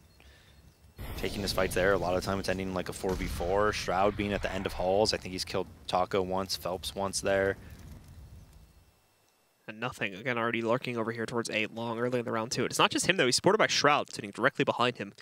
taking his fights there. A lot of the time it's ending like a 4v4. Shroud being at the end of halls. I think he's killed Taco once, Phelps once there. And nothing, again, already lurking over here towards A long early in the round 2. It's not just him, though. He's supported by Shroud, sitting directly behind him.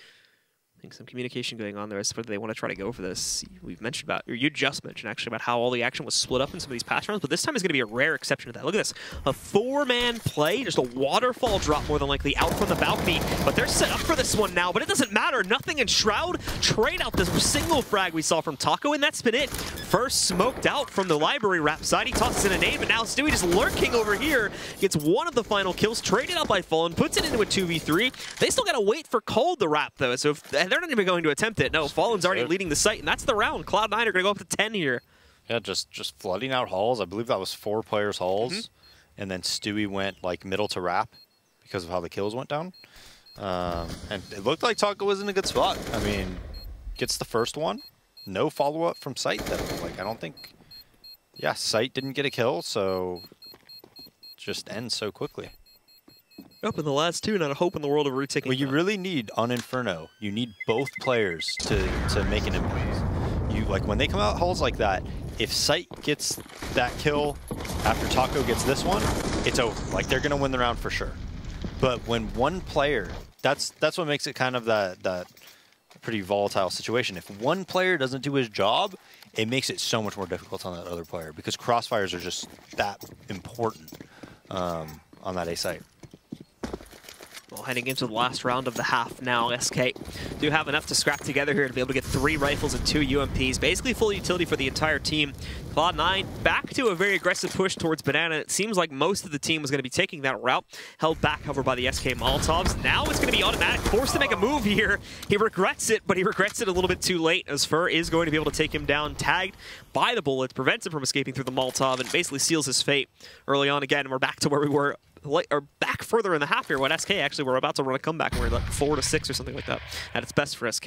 I think some communication going on there as to whether they want to try to go for this. We've mentioned about, or you just mentioned actually, about how all the action was split up in some of these patch rounds, but this time is going to be a rare exception to that. Look at this. A 4-man play, just a waterfall drop more than likely out from the balcony, but they're set up for this one now, but it doesn't matter. Nothing in Shroud. Trade out this single frag we saw from Taco, and that's been it. First smoked out from the library wrap side. He tosses in a nade, but now Stewie just lurking over here. Gets one of the final kills, traded out by Fallen, puts it into a 2v3. They still got to wait for Cold to wrap, though, so if they're not even going to attempt it. No, Fallen's already leading the site, and that's the round. Cloud9 are going to go up to 10 here. Yeah, just flooding out halls. I believe that was 4 players halls, and then Stewie went like middle to wrap because of how the kills went down. And it looked like Taco was in a good spot. I mean, gets the first one. No follow-up from Sight, though. Like, I don't think... Yeah, Sight didn't get a kill, so... just ends so quickly. Up in the last 2, not a hope in the world of retaking. Well, you really need, on Inferno, you need both players to make an impact. Like, when they come out halls like that, if Sight gets that kill after Taco gets this one, it's over. Like, they're going to win the round for sure. But when one player... That's what makes it kind of that pretty volatile situation. If one player doesn't do his job, it makes it so much more difficult on that other player, because crossfires are just that important on that A site. Well, heading into the last round of the half now, SK do have enough to scrap together here to be able to get 3 rifles and 2 UMPs. Basically full utility for the entire team. Cloud9 back to a very aggressive push towards Banana. It seems like most of the team was going to be taking that route. Held back, however, by the SK Molotovs. Now it's going to be automatic. Forced to make a move here. He regrets it, but he regrets it a little bit too late, as Fur is going to be able to take him down. Tagged by the bullets, prevents him from escaping through the Molotov, and basically seals his fate early on again. We're back to where we were, or back further in the half here when SK actually were about to run a comeback. We're like 4-6 or something like that at its best for SK.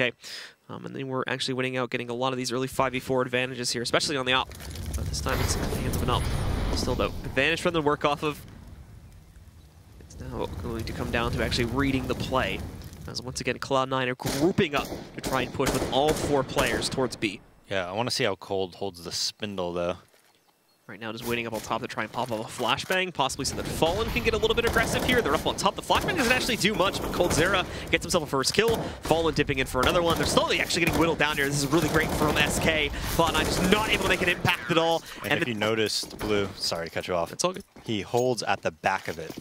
And then we're actually winning out, getting a lot of these early 5v4 advantages here, especially on the op. But this time it's hands of an up. Still though, advantage from the work off of. It's now going to come down to actually reading the play. As once again, Cloud9 are grouping up to try and push with all 4 players towards B. Yeah, I want to see how Cold holds the spindle though. Right now, just waiting up on top to try and pop up a flashbang, possibly so that Fallen can get a little bit aggressive here. They're up on top. The flashbang doesn't actually do much, but Coldzera gets himself a first kill. Fallen dipping in for another one. They're slowly actually getting whittled down here. This is really great from SK. Cloud9 just not able to make an impact at all. And if you noticed, Blue, sorry to cut you off. It's all good. He holds at the back of it,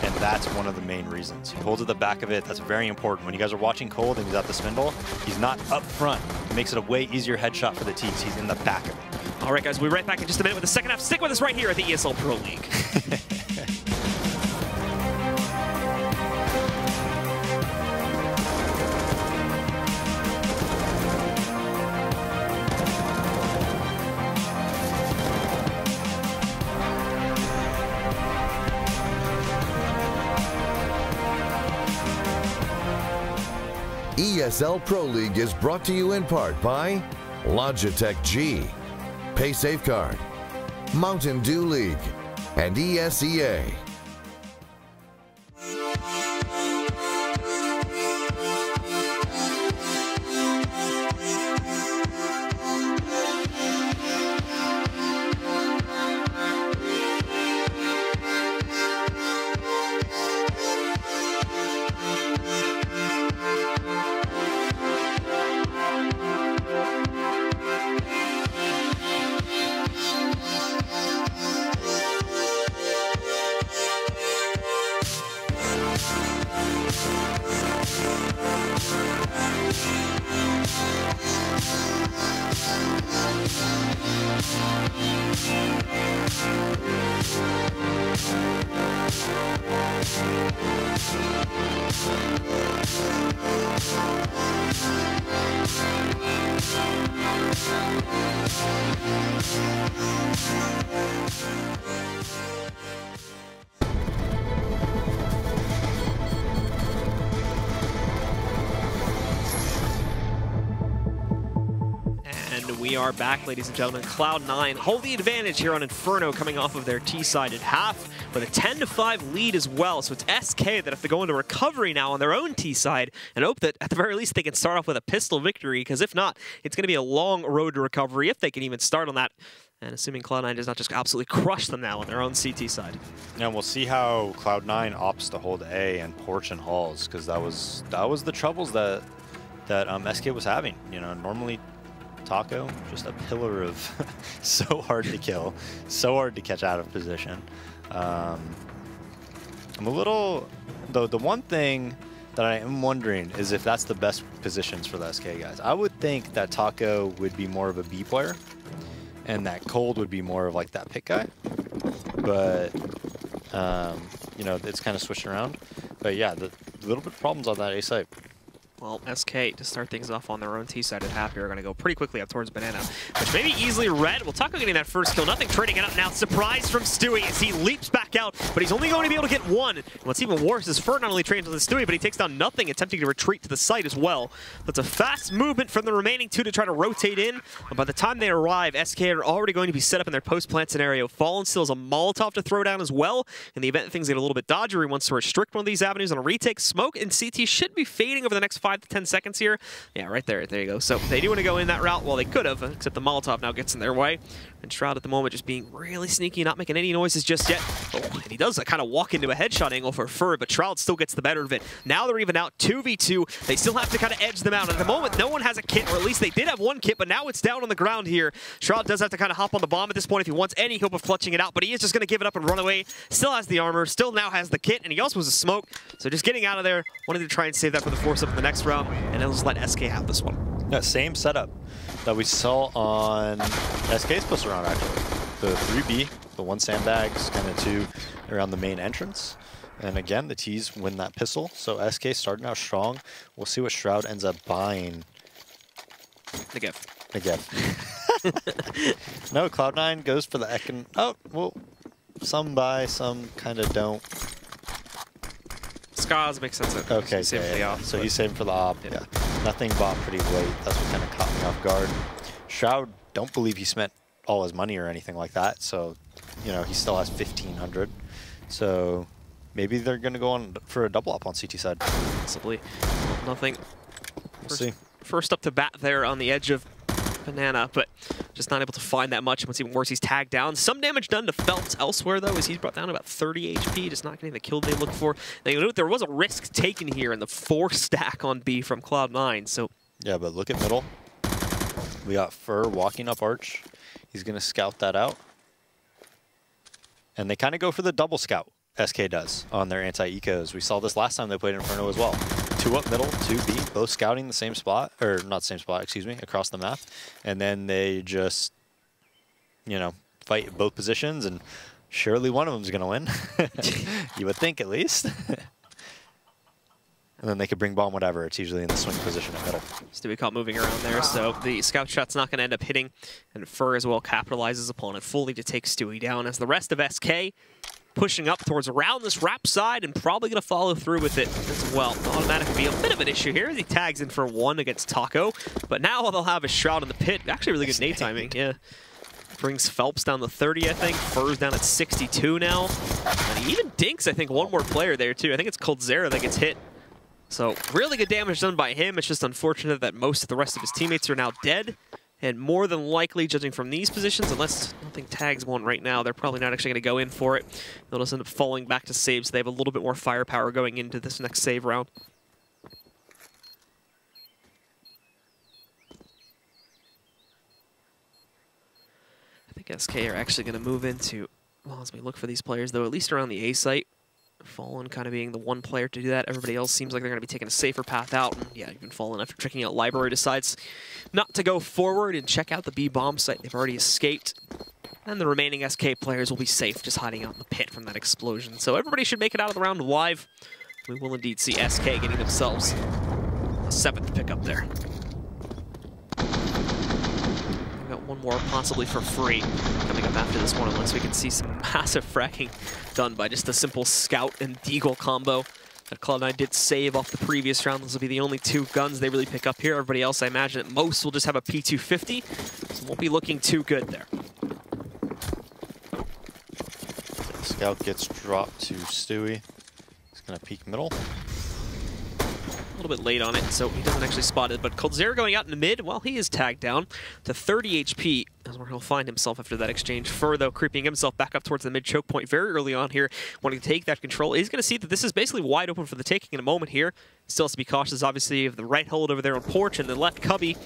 and that's one of the main reasons. He holds at the back of it. That's very important. When you guys are watching Cold and he's at the spindle, he's not up front. It makes it a way easier headshot for the teams. He's in the back of it. All right, guys, we'll be right back in just a minute with the second half. Stick with us right here at the ESL Pro League. ESL Pro League is brought to you in part by Logitech G, Pay Safeguard, Mountain Dew League, and ESEA. And we are back, ladies and gentlemen. Cloud9 hold the advantage here on Inferno, coming off of their T-side at half with a 10-5 lead as well. So it's SK that have to go into recovery now on their own T-side and hope that at the very least they can start off with a pistol victory, because if not, it's going to be a long road to recovery if they can even start on that. And assuming Cloud9 does not just absolutely crush them now on their own CT side. Yeah, we'll see how Cloud9 opts to hold A and Porch and Halls, because that was the troubles that SK was having. You know, normally Taco, just a pillar of so hard to kill, so hard to catch out of position. I'm a little, though, the one thing that I am wondering is if that's the best positions for the SK guys. I would think that Taco would be more of a B player, and that Cold would be more of like that pick guy. But, you know, it's kind of switched around. But yeah, the little bit of problems on that A site. Well, SK, to start things off on their own T-side at half here, are going to go pretty quickly up towards Banana, which may be easily read. Well, Taco getting that first kill, nothing trading it up now. Surprise from Stewie as he leaps back out, but he's only going to be able to get one. And what's even worse is Fur not only trades on the Stewie, but he takes down nothing, attempting to retreat to the site as well. That's a fast movement from the remaining two to try to rotate in, but by the time they arrive, SK are already going to be set up in their post-plant scenario. Fallen still has a Molotov to throw down as well. In the event that things get a little bit dodgy, he wants to restrict one of these avenues on a retake. Smoke and CT should be fading over the next 5 to 10 seconds here. Yeah, right there. There you go. So they do want to go in that route. Well, they could have, except the Molotov now gets in their way. And Shroud at the moment just being really sneaky, not making any noises just yet. Oh, and he does kind of walk into a headshot angle for Fur, but Shroud still gets the better of it. Now they're even out 2v2. They still have to kind of edge them out. At the moment, no one has a kit, or at least they did have one kit, but now it's down on the ground here. Shroud does have to kind of hop on the bomb at this point if he wants any hope of clutching it out, but he is just going to give it up and run away. Still has the armor, still now has the kit, and he also has a smoke. So just getting out of there, wanted to try and save that for the force up in the next round, and he'll just let SK have this one. Yeah, same setup that we saw on SK's post round, actually. The 3B, the one sandbags, kind of two around the main entrance. And again, the T's win that pistol. So SK starting out strong. We'll see what Shroud ends up buying. The gift. The gift. No, Cloud9 goes for the Econ. Oh, well, some buy, some kind of don't. Skaz makes sense. Okay, yeah. So he's saving for the op. Yeah. Nothing bought pretty late. That's what kind of caught me off guard. Shroud, don't believe he spent all his money or anything like that. So, you know, he still has 1,500. So maybe they're going to go on for a double up on CT side. Possibly. Nothing. We'll see. First up to bat there on the edge of Banana, but just not able to find that much. What's even worse, he's tagged down. Some damage done to Phelps elsewhere, though, as he's brought down about 30 HP, just not getting the kill they look for. Now, you know, there was a risk taken here in the 4 stack on B from Cloud9, so... Yeah, but look at middle. We got Fur walking up Arch. He's going to scout that out. And they kind of go for the double scout, SK does, on their anti-ecos. We saw this last time they played Inferno as well. 2 up middle, 2 B, both scouting the same spot, or not same spot, excuse me, across the map. And then they just, you know, fight both positions, and surely one of them is going to win. You would think, at least. And then they could bring bomb whatever. It's usually in the swing position at middle. Stewie caught moving around there, so the scout shot's not going to end up hitting. And Fur as well capitalizes upon it fully to take Stewie down, as the rest of SK pushing up towards around this wrap side and probably going to follow through with it as well. Automatically be a bit of an issue here as he tags in for 1 against Taco. But now all they'll have is Shroud in the pit. Actually really good nade timing, yeah. Brings Phelps down to 30, I think. Fur's down at 62 now. And he even dinks, I think, one more player there, too. I think it's Coldzera that gets hit. So really good damage done by him. It's just unfortunate that most of the rest of his teammates are now dead. And more than likely, judging from these positions, unless nothing tags one right now, they're probably not actually going to go in for it. They'll just end up falling back to save, so they have a little bit more firepower going into this next save round. I think SK are actually going to move into, well, as we look for these players, though, at least around the A site. Fallen kind of being the one player to do that. Everybody else seems like they're going to be taking a safer path out. And yeah, even Fallen, after checking out Library, decides not to go forward and check out the B bomb site. They've already escaped. And the remaining SK players will be safe just hiding out in the pit from that explosion. So everybody should make it out of the round alive. We will indeed see SK getting themselves a 7th pick up there. We've got one more possibly for free coming up after this one, unless we can see some massive fracking done by just a simple Scout and Deagle combo that Cloud9 did save off the previous round. Those will be the only 2 guns they really pick up here. Everybody else, I imagine at most, will just have a P250, so won't be looking too good there. Scout gets dropped to Stewie. He's going to peek middle. A little bit late on it, so he doesn't actually spot it. But coldzera going out in the mid, well, he is tagged down to 30 HP. That's where he'll find himself after that exchange. Fur, though, creeping himself back up towards the mid choke point very early on here, wanting to take that control. He's going to see that this is basically wide open for the taking in a moment here. Still has to be cautious, obviously, of the right hold over there on Porch and the left cubby.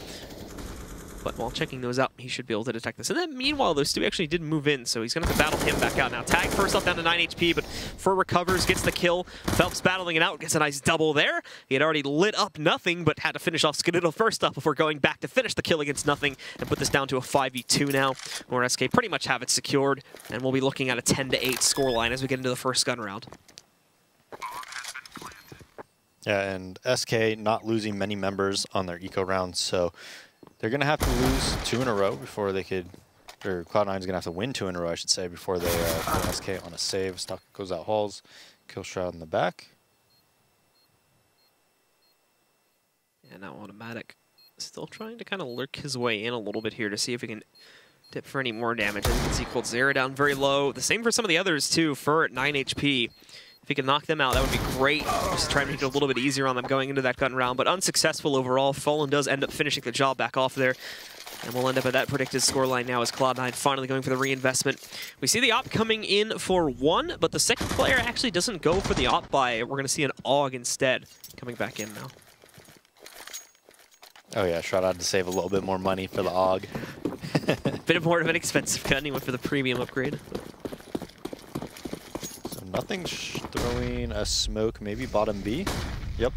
But while checking those out, he should be able to detect this. And then meanwhile, those 2 actually did move in, so he's going to have to battle him back out now. Tag first off down to 9 HP, but Fur recovers, gets the kill. Phelps battling it out, gets a nice double there. He had already lit up Nothing, but had to finish off Skadoodle first up before going back to finish the kill against Nothing and put this down to a 5v2 now, where SK pretty much have it secured. And we'll be looking at a 10-8 scoreline as we get into the first gun round. Yeah, and SK not losing many members on their eco rounds, so they're going to have to lose 2 in a row before they could, or Cloud9 is going to have to win 2 in a row, I should say, before they put SK on a save. Stock goes out halls, kill Shroud in the back. And now Automatic still trying to kind of lurk his way in a little bit here to see if he can dip for any more damage. As you can see, coldzera down very low. The same for some of the others, too. Fur at 9 HP. If he can knock them out, that would be great. Just try to make it a little bit easier on them going into that gun round, but unsuccessful overall. Fallen does end up finishing the job back off there. And we'll end up at that predicted scoreline now as Cloud9 finally going for the reinvestment. We see the op coming in for 1, but the second player actually doesn't go for the op buy. We're going to see an AUG instead coming back in now. Oh yeah, Shroud had to save a little bit more money for the AUG. Bit more of an expensive gun. He went for the premium upgrade. Nothing's throwing a smoke, maybe bottom B. Yep.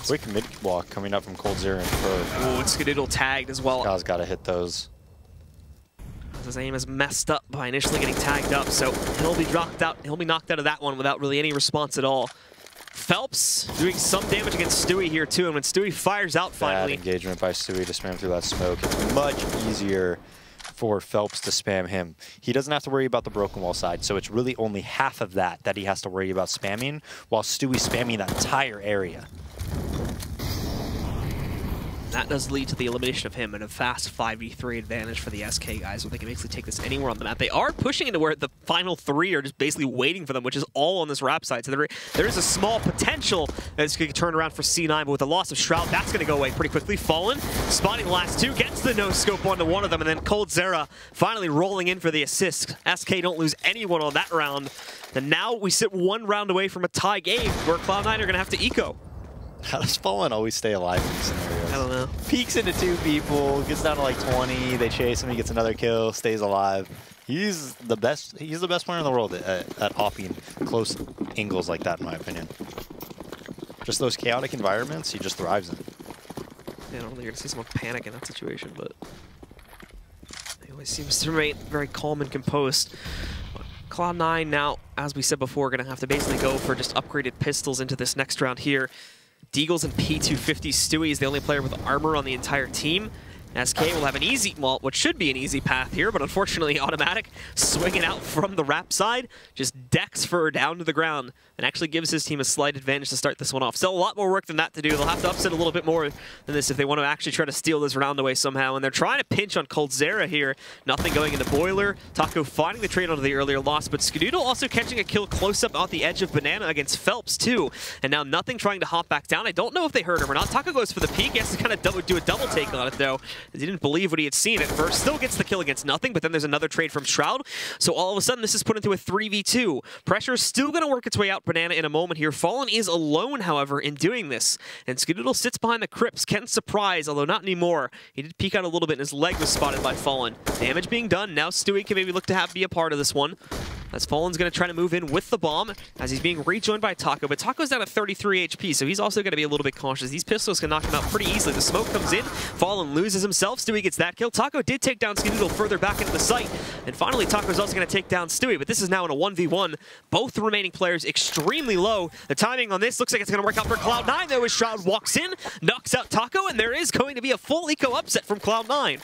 Quick mid walk coming up from coldzera and Fur. Oh, it's Skadoodle tagged as well. Guy's got to hit those. His aim is messed up by initially getting tagged up, so he'll be dropped out. He'll be knocked out of that one without really any response at all. Phelps doing some damage against Stewie here too, and when Stewie fires out finally. Bad engagement by Stewie to spam through that smoke. It's much easier for Phelps to spam him. He doesn't have to worry about the broken wall side, so it's really only half of that he has to worry about spamming, while Stewie's spamming that entire area. That does lead to the elimination of him and a fast 5v3 advantage for the SK guys, where they can basically take this anywhere on the map. They are pushing into where the final 3 are just basically waiting for them, which is all on this Rap side. So there is a small potential that this could turn around for C9, but with the loss of Shroud, that's going to go away pretty quickly. Fallen, spotting the last 2, gets the no-scope onto one of them, and then coldzera finally rolling in for the assist. SK don't lose anyone on that round. And now we sit 1 round away from a tie game, where Cloud9 are going to have to eco. How does Fallen always stay alive in these scenarios? I don't know. Peeks into 2 people, gets down to like 20, they chase him, he gets another kill, stays alive. He's the best player in the world at hopping close angles like that, in my opinion. Just those chaotic environments, he just thrives in. Yeah, I don't think you're going to see someone panic in that situation, but he always seems to remain very calm and composed. Cloud9 now, as we said before, going to have to basically go for just upgraded pistols into this next round here. Deagles and P250. Stewie is the only player with armor on the entire team. SK will have an easy, well, what should be an easy path here, but unfortunately Automatic swinging out from the Rap side, just decks Fur down to the ground, and actually gives his team a slight advantage to start this one off. Still a lot more work than that to do. They'll have to upset a little bit more than this if they want to actually try to steal this round away somehow, and they're trying to pinch on coldzera here. Nothing going into Boiler. Taco finding the trade onto the earlier loss, but Skadoodle also catching a kill close up off the edge of Banana against Phelps too, and now Nothing trying to hop back down. I don't know if they heard him or not. Taco goes for the peek. He has to kind of do a double take on it though, as he didn't believe what he had seen at first. Still gets the kill against Nothing, but then there's another trade from Shroud. So all of a sudden, this is put into a 3v2. Pressure is still going to work its way out Banana in a moment here. Fallen is alone, however, in doing this. And Skadoodle sits behind the crypts. Ken's surprise, although not anymore. He did peek out a little bit, and his leg was spotted by Fallen. Damage being done. Now Stewie can maybe look to be a part of this one. as Fallen's going to try to move in with the bomb as he's being rejoined by Taco, but Taco's down at 33 HP, so he's also going to be a little bit cautious. These pistols can knock him out pretty easily. The smoke comes in, Fallen loses himself, Stewie gets that kill. Taco did take down Skadoodle further back into the site, and finally Taco's also going to take down Stewie, but this is now in a 1v1. Both the remaining players extremely low. The timing on this looks like it's going to work out for Cloud9, though, as Shroud walks in, knocks out Taco, and there is going to be a full eco upset from Cloud9.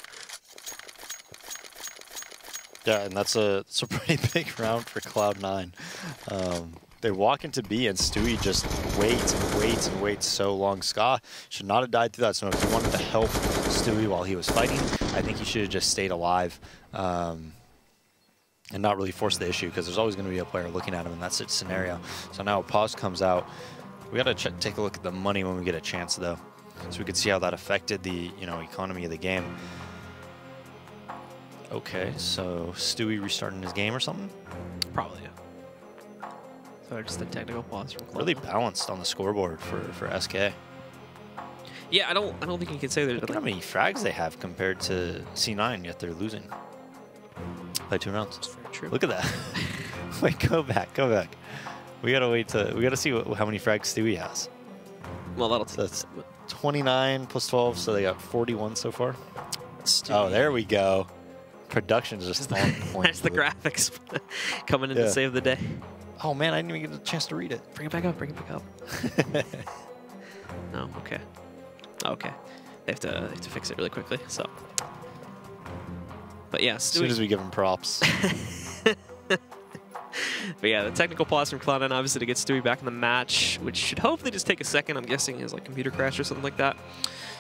Yeah, and that's a pretty big round for Cloud9. They walk into B, and Stewie just waits and waits and waits so long. Ska should not have died through that smoke. He wanted to help Stewie while he was fighting. I think he should have just stayed alive and not really force the issue, because there's always going to be a player looking at him in that scenario. So now pause comes out. We got to take a look at the money when we get a chance, though, so we could see how that affected the economy of the game. Okay, so Stewie restarting his game or something? Probably, yeah. So just a technical pause from Cloud9. Really balanced on the scoreboard for SK. Yeah, I don't think you can say there's Look at how many frags they have compared to C9, yet they're losing by 2 rounds. That's very true. Look at that. Wait, go back. We gotta see how many frags Stewie has. Well, that'll So that's 29 plus 12, so they got 41 so far. Stewie. Oh, there we go. Production's just on point. That's the graphics coming in to save the day. Oh man, I didn't even get a chance to read it. Bring it back up, bring it back up. No, okay. Okay. They have to fix it really quickly, so. But yeah, As soon as we give him props. But yeah, the technical pause from Cloud9 obviously to get Stewie back in the match, which should hopefully just take a second. I'm guessing his computer crash or something like that.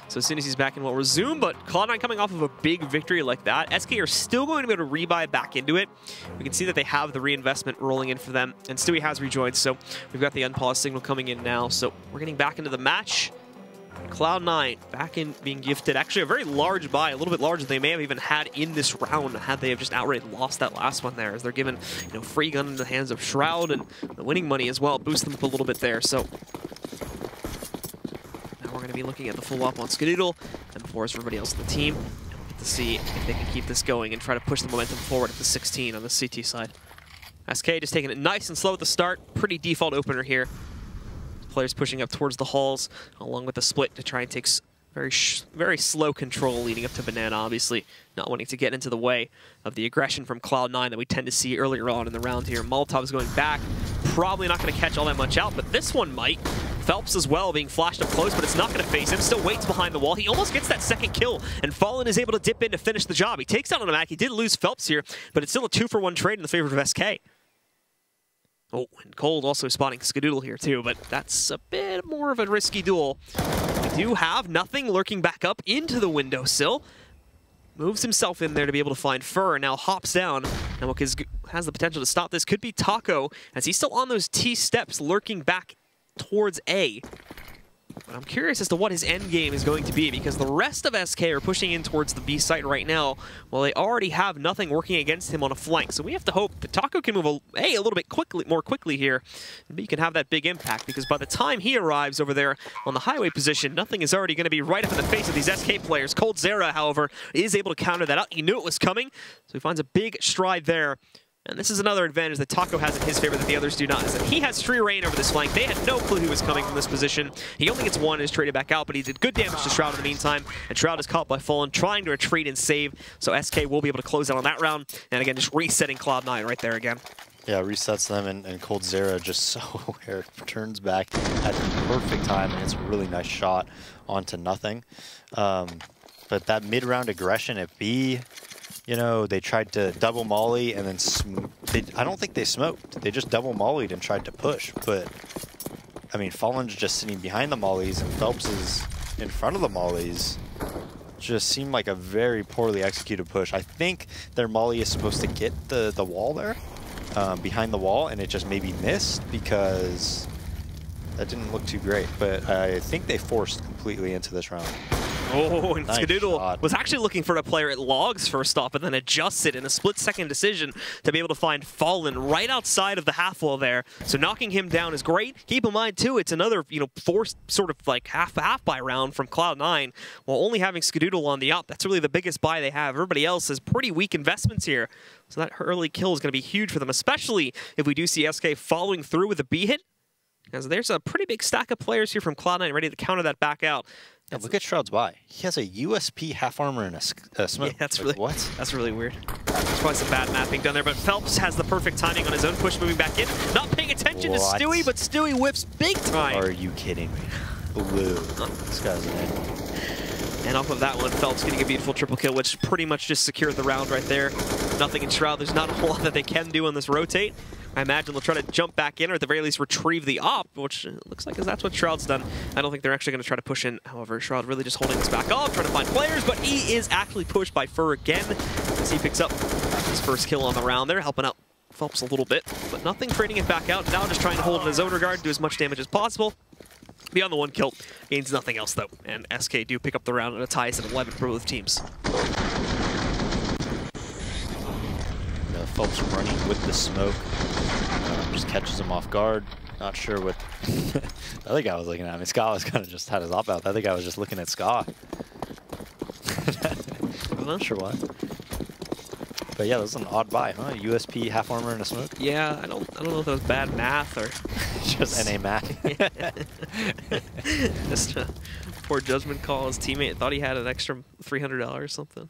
So as soon as he's back in, we'll resume. But Cloud9 coming off of a big victory like that, SK are still going to be able to rebuy back into it. We can see that they have the reinvestment rolling in for them, and Stewie has rejoined. So we've got the unpaused signal coming in now. So we're getting back into the match. Cloud9 back in being gifted actually a very large buy, a little bit larger than they may have even had in this round had they have just outright lost that last one there, as they're given free gun in the hands of Shroud, and the winning money as well boost them up a little bit there. So now we're going to be looking at the full up on Skadoodle and before us everybody else on the team, and we'll get to see if they can keep this going and try to push the momentum forward at the 16 on the CT side. SK just taking it nice and slow at the start, pretty default opener here. Players pushing up towards the halls, along with the split to try and take very slow control leading up to Banana, obviously not wanting to get into the way of the aggression from Cloud9 that we tend to see earlier on in the round here. Molotov's going back, probably not going to catch all that much out, but this one might. Phelps as well being flashed up close, but it's not going to phase him. Still waits behind the wall. He almost gets that second kill, and Fallen is able to dip in to finish the job. He takes out on a Mac. He did lose Phelps here, but it's still a 2-for-1 trade in the favor of SK. Oh, and Cold also spotting Skadoodle here too, but that's a bit more of a risky duel. We do have nothing lurking back up into the windowsill. Moves himself in there to be able to find Fur, and now hops down. And what has the potential to stop this could be Taco, as he's still on those T steps lurking back towards A. But I'm curious as to what his end game is going to be, because the rest of SK are pushing in towards the B site right now, while they already have nothing working against him on a flank. So we have to hope that Taco can move a little bit more quickly here, and B can have that big impact, because by the time he arrives over there on the highway position, nothing is already going to be right up in the face of these SK players. Cold Zera, however, is able to counter that out. He knew it was coming, so he finds a big stride there. And this is another advantage that Taco has in his favor that the others do not, is that he has free reign over this flank. They had no clue he was coming from this position. He only gets one and is traded back out, but he did good damage to Shroud in the meantime, and Shroud is caught by Fallen, trying to retreat and save, so SK will be able to close out on that round, and again, just resetting Cloud9 right there again. Yeah, resets them, and Cold Zera just so aware, turns back at the perfect time, and it's a really nice shot onto nothing. But that mid-round aggression at B, they tried to double molly and then I don't think they smoked. They just double mollied and tried to push. But, I mean, Fallen's just sitting behind the mollies and Phelps is in front of the mollies. Just seemed like a very poorly executed push. I think their molly is supposed to get the wall there, behind the wall, and it just maybe missed because that didn't look too great. But I think they forced completely into this round. Oh, and Nice Skadoodle shot. was actually looking for a player at Logs first off, and then adjusted in a split-second decision to be able to find Fallen right outside of the half wall there. So knocking him down is great. Keep in mind, too, it's another, forced sort of like half buy round from Cloud9, while only having Skadoodle on the up. That's really the biggest buy they have. Everybody else has pretty weak investments here. So that early kill is going to be huge for them, especially if we do see SK following through with a B hit. As there's a pretty big stack of players here from Cloud9 ready to counter that back out. Yeah, look at Shroud's buy. He has a USP half armor and a smoke. Yeah, that's like, really what? That's really weird. There's probably some bad mapping done there, but Phelps has the perfect timing on his own push moving back in. Not paying attention What? to Stewie, but Stewie whips big time. Are you kidding me? Blue. This guy's an egg. And off of that one, Phelps getting a beautiful triple kill, which pretty much just secured the round right there. Nothing in Shroud. There's not a whole lot that they can do on this rotate. I imagine they'll try to jump back in, or at the very least retrieve the op, which looks like that's what Shroud's done. I don't think they're actually going to try to push in. However, Shroud really just holding this back off, trying to find players, but he is actually pushed by Fur again as he picks up his first kill on the round there, helping out Phelps a little bit, but nothing trading it back out. Now just trying to hold in his own regard, do as much damage as possible. Beyond the one kill, gains nothing else though, and SK do pick up the round and a tie is at 11 for both teams. Phelps running with the smoke. Just catches him off guard. Not sure what the other guy was looking at. I mean, Ska was kind of just had his op out. The other guy was just looking at Ska. I'm not sure why. But yeah, that was an odd buy, huh? USP half armor and a smoke. Yeah, I don't know if that was bad math or just NA math. just a poor judgment call. His teammate thought he had an extra $300 or something.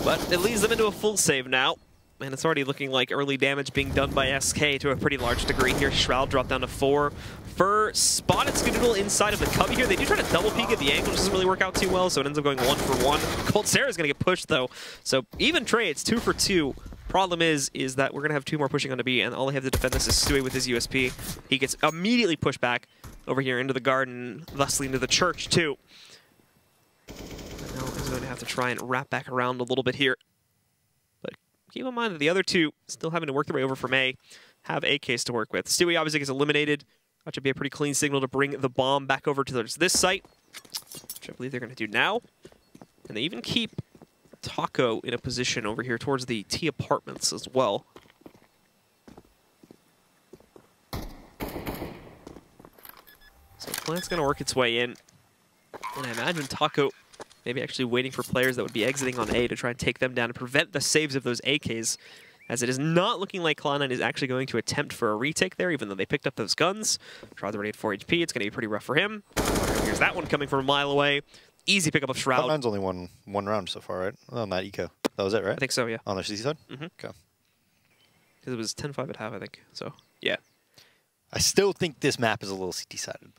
But it leads them into a full save now. And it's already looking like early damage being done by SK to a pretty large degree here. Shroud dropped down to 4. Fur spotted Skadoodle inside of the cubby here. They do try to double peek at the angle, which doesn't really work out too well, so it ends up going 1 for 1. Cold Sarah's going to get pushed, though. So even trades, 2 for 2. Problem is that we're going to have 2 more pushing on to B, and all they have to defend this is Stewie with his USP. He gets immediately pushed back over here into the garden, thusly into the church, too. Now he's going to have to try and wrap back around a little bit here. But keep in mind that the other 2, still having to work their way over from A, have AKs to work with. Stewie obviously gets eliminated. That should be a pretty clean signal to bring the bomb back over to this site, which I believe they're going to do now. And they even keep Taco in a position over here towards the T apartments as well. So Plant's going to work its way in. And I imagine Taco maybe actually waiting for players that would be exiting on A to try and take them down and prevent the saves of those AKs, as it is not looking like Cloud9 is actually going to attempt for a retake there, even though they picked up those guns. Shroud's already at 4 HP. It's going to be pretty rough for him. Here's that one coming from a mile away. Easy pickup of Shroud. Cloud9's only won one round so far, right? On that eco. That was it, right? I think so, yeah. On their CT side? Mm-hmm. Okay. Because it was 10-5 at half, I think. So, yeah. I still think this map is a little CT-sided.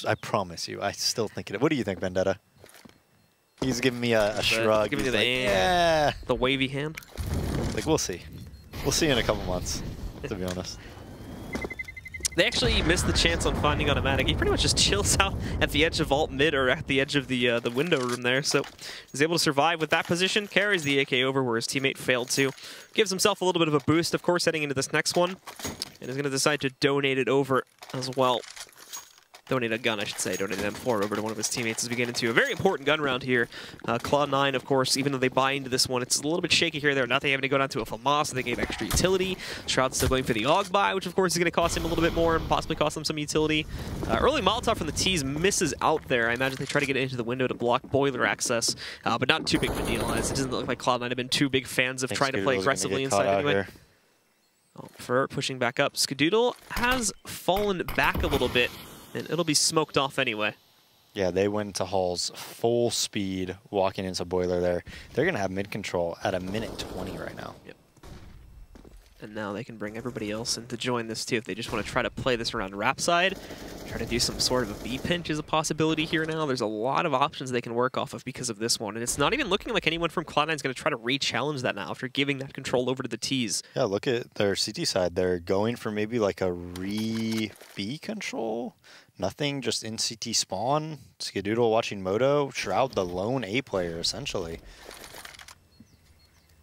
I promise you. I still think it. What do you think, Vendetta? He's giving me a shrug. Giving He's you the like, hand. yeah. The wavy hand. Like, we'll see. We'll see in a couple months, to be honest. They actually missed the chance on finding Automatic. He pretty much just chills out at the edge of Vault Mid, or at the edge of the window room there. So he's able to survive with that position. Carries the AK over where his teammate failed to. Gives himself a little bit of a boost, of course, heading into this next one. And is going to decide to donate it over as well. Donate a gun, I should say. Donate an M4 over to one of his teammates as we get into a very important gun round here. Cloud9, of course, even though they buy into this one, it's a little bit shaky here. They're nothing having to go down to a FAMAS, so they gave extra utility. Shroud's still going for the AUG buy, which of course is going to cost him a little bit more and possibly cost them some utility. Early Molotov from the T's misses out there. I imagine they try to get into the window to block boiler access, but not too big of a deal, as it doesn't look like Cloud9 have been too big fans of trying to play aggressively inside anyway. Fur pushing back up. Skadoodle has fallen back a little bit, and it'll be smoked off anyway. Yeah, they went to Halls full speed, walking into Boiler there. They're going to have mid-control at 1:20 right now. Yep. And now they can bring everybody else in to join this too if they just want to try to play this around Rap side. Try to do some sort of a B pinch is a possibility here now. There's a lot of options they can work off of because of this one. And it's not even looking like anyone from Cloud9 is going to try to re-challenge that now after giving that control over to the T's. Yeah, look at their CT side. They're going for maybe like a re-B control. Nothing, just in CT spawn. Skadoodle watching Moto. Shroud the lone A player, essentially.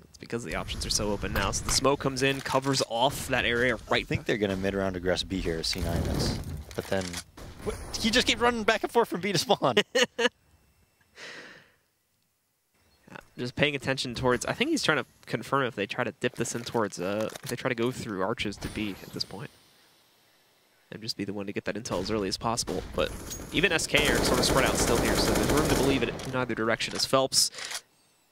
It's because the options are so open now. So the smoke comes in, covers off that area right. I think they're going to mid-round aggress B here, C9 is. But then, You just keep running back and forth from B to spawn. Just paying attention towards. I think he's trying to confirm if they try to dip this in towards. If they try to go through arches to B at this point, and just be the one to get that intel as early as possible. But even SK are sort of spread out still here, so there's room to believe it in either direction. As Phelps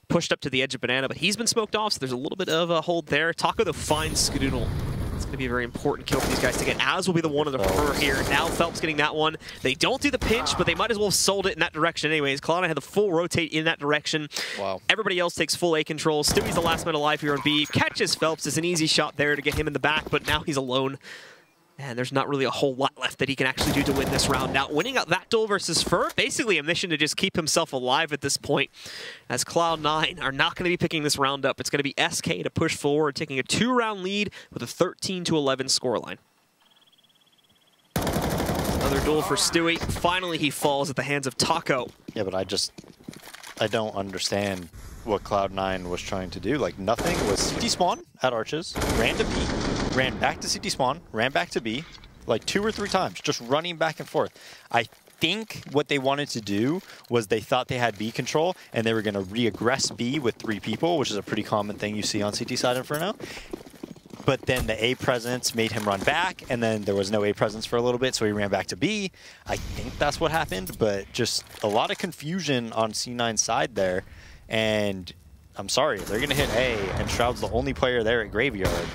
pushed up to the edge of Banana, but he's been smoked off, so there's a little bit of a hold there. Taco though finds Skadoodle. It's going to be a very important kill for these guys to get, as will be the one of the prefer here. Now Phelps getting that one. They don't do the pinch, but they might as well have sold it in that direction anyways. Cloud9 had the full rotate in that direction. Wow. Everybody else takes full A control. Stewie's the last man alive here on B. Catches Phelps. It's an easy shot there to get him in the back, but now he's alone. And there's not really a whole lot left that he can actually do to win this round. Now, winning out that duel versus Fur, basically a mission to just keep himself alive at this point, as Cloud9 are not going to be picking this round up. It's going to be SK to push forward, taking a 2-round lead with a 13-11 scoreline. Another duel for Stewie. Finally, he falls at the hands of Taco. Yeah, but I don't understand what Cloud9 was trying to do. Like, nothing was CT spawn at arches, ran to B, ran back to CT spawn, ran back to B, like 2 or 3 times, just running back and forth. I think what they wanted to do was they thought they had B control, and they were going to re-aggress B with 3 people, which is a pretty common thing you see on CT side Inferno. But then the A presence made him run back, and then there was no A presence for a little bit, so he ran back to B. I think that's what happened, but just a lot of confusion on C9's side there. And I'm sorry, they're going to hit A, and Shroud's the only player there at Graveyard.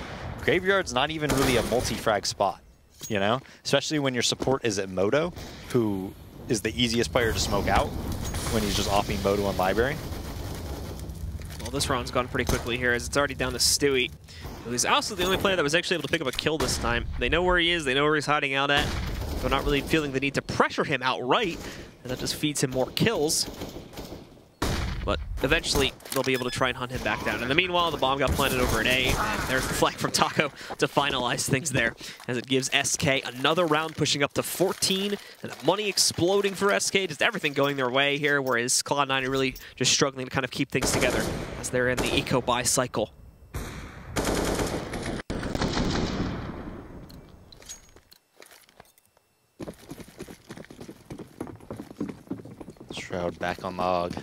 Graveyard's not even really a multi-frag spot, you know? Especially when your support is at Moto, who is the easiest player to smoke out when he's just offing Moto on Library. Well, this round's gone pretty quickly here, as it's already down to Stewie, who's also the only player that was actually able to pick up a kill this time. They know where he is, they know where he's hiding out at. They're not really feeling the need to pressure him outright, and that just feeds him more kills. But eventually, they'll be able to try and hunt him back down. In the meanwhile, the bomb got planted over at A, and there's the flag from Taco to finalize things there, as it gives SK another round pushing up to 14, and the money exploding for SK, just everything going their way here, whereas Cloud9 are really just struggling to kind of keep things together as they're in the eco-buy cycle. Shroud back on log.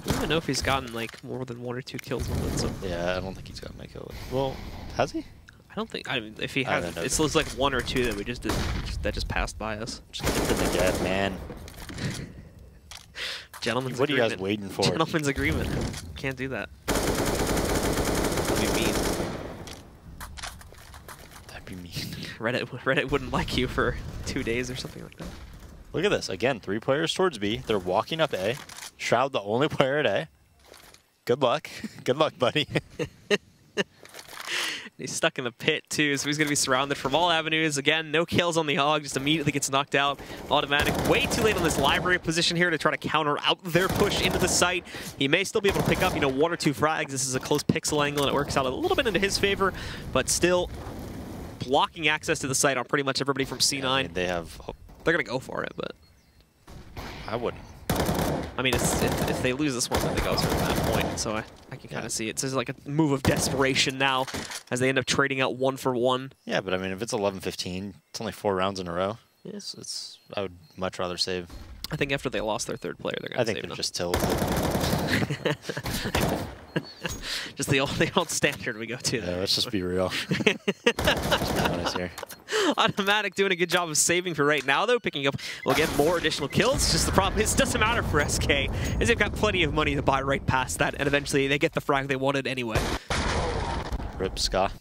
I don't even know if he's gotten like more than 1 or 2 kills with it. So. Yeah, I don't think he's gotten a kill. Well, has he? I don't think. I mean, if he has, it's like 1 or 2 that we just did. That just passed by us. Just get to the death, man. Gentleman's what agreement. Are you guys waiting for? Gentleman's agreement. Can't do that. That'd be mean. That'd be mean. Reddit wouldn't like you for 2 days or something like that. Look at this. Again, 3 players towards B. They're walking up A. Shroud, the only player at A. Good luck. Good luck, buddy. He's stuck in the pit, too, so he's going to be surrounded from all avenues. Again, no kills on the Hog, just immediately gets knocked out. Automatic. Way too late on this library position here to try to counter out their push into the site. He may still be able to pick up, 1 or 2 frags. This is a close pixel angle, and it works out a little bit into his favor, but still blocking access to the site on pretty much everybody from C9. Yeah, I mean, they have... They're going to go for it, but... I wouldn't. I mean, if they lose this one, then they go through at that point. So I can kind of see it. So it's like a move of desperation now as they end up trading out 1 for 1. Yeah, but I mean, if it's 11-15, it's only 4 rounds in a row. Yes, I would much rather save. I think after they lost their 3rd player, they're going to save I think they're them. just tilted. Just the old standard we go to. Yeah, let's just be real. Just be honest here. Automatic doing a good job of saving for right now, though. Picking up, we'll get more additional kills. Just the problem is, it doesn't matter for SK, as they've got plenty of money to buy right past that, and eventually they get the frag they wanted anyway. Rip Ska.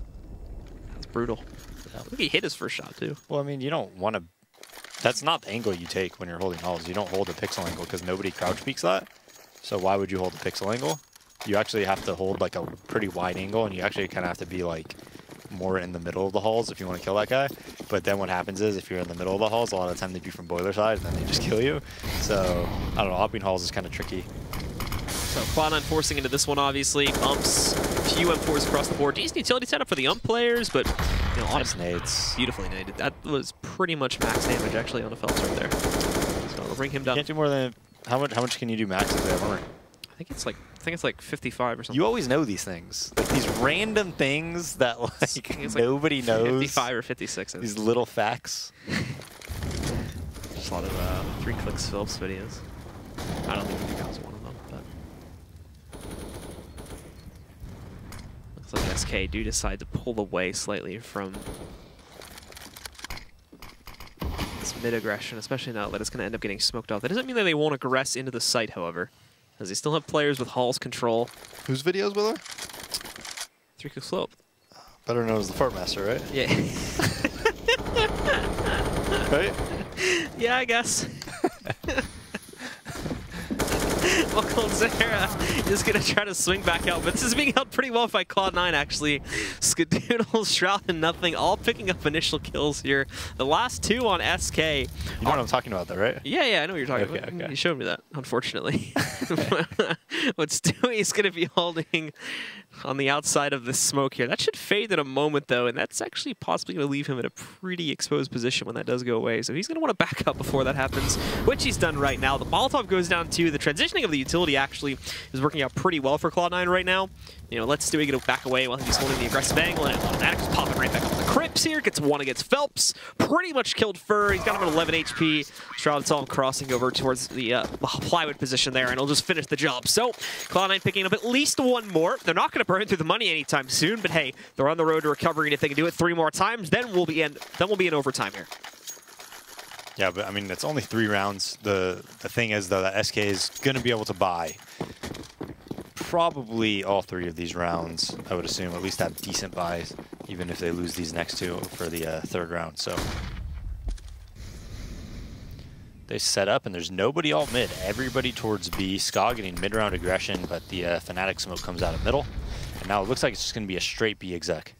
That's brutal. Yeah. I think he hit his first shot, too. Well, I mean, you don't want to... That's not the angle you take when you're holding halls. You don't hold a pixel angle because nobody crouch peeks that. So why would you hold a pixel angle? You actually have to hold like a pretty wide angle, and you actually kind of have to be like more in the middle of the halls if you want to kill that guy. But then what happens is if you're in the middle of the halls, a lot of the time they'd be from boiler side, and then they just kill you. So I don't know, hopping halls is kind of tricky. So Cloud9 forcing into this one, obviously. Umps, a few M4s across the board. Decent utility setup for the ump players, but Nice nades. Beautifully naded. That was pretty much max damage actually on a Phelps right there. So it'll bring him down. Can't do more than how much can you do max if they have armor? I think it's like 55 or something. You always know these things. Like these random things that like nobody knows. 55 or 56. These little facts. Just a lot of 3 clicks Phillips videos. I don't think that was one of them, but looks like SK do decide to pull away slightly from this mid aggression, especially now that it's going to end up getting smoked off. That doesn't mean that they won't aggress into the site, however, as they still have players with Hall's control. Whose videos were there? 3 clicks slope. Better known as the Fart Master, right? Yeah. Right? Yeah, I guess. Well, Coldzera is going to try to swing back out, but this is being held pretty well by Cloud9, actually. Skadoodle, Shroud, and Nothing all picking up initial kills here. The last 2 on SK. You know what I'm talking about, though, right? Yeah, I know what you're talking about. Okay. You showed me that, unfortunately. But Stewie's going to be holding on the outside of the smoke here. That should fade in a moment, though, and that's actually possibly going to leave him in a pretty exposed position when that does go away. So he's going to want to back up before that happens, which he's done right now. The Molotov goes down, too. The transitioning of the utility actually is working out pretty well for Cloud9 right now. You know, let's Stewie get back away while he's holding the aggressive angle, and Automatic's popping right back up the Crips here. Gets one against Phelps. Pretty much killed Fur. He's got him at 11 HP. Shroud all crossing over towards the plywood position there, and he'll just finish the job. So Cloud9 picking up at least 1 more. They're not going to burn through the money anytime soon, but hey, they're on the road to recovery, and if they can do it 3 more times, then we'll be in overtime here. Yeah, but I mean, it's only 3 rounds. The thing is, though, that SK is going to be able to buy probably all 3 of these rounds, I would assume. At least have decent buys, even if they lose these next 2 for the 3rd round. So they set up, and there's nobody all mid. Everybody towards B. Ska getting mid-round aggression, but the Fnatic smoke comes out of middle. And now it looks like it's just going to be a straight B exec.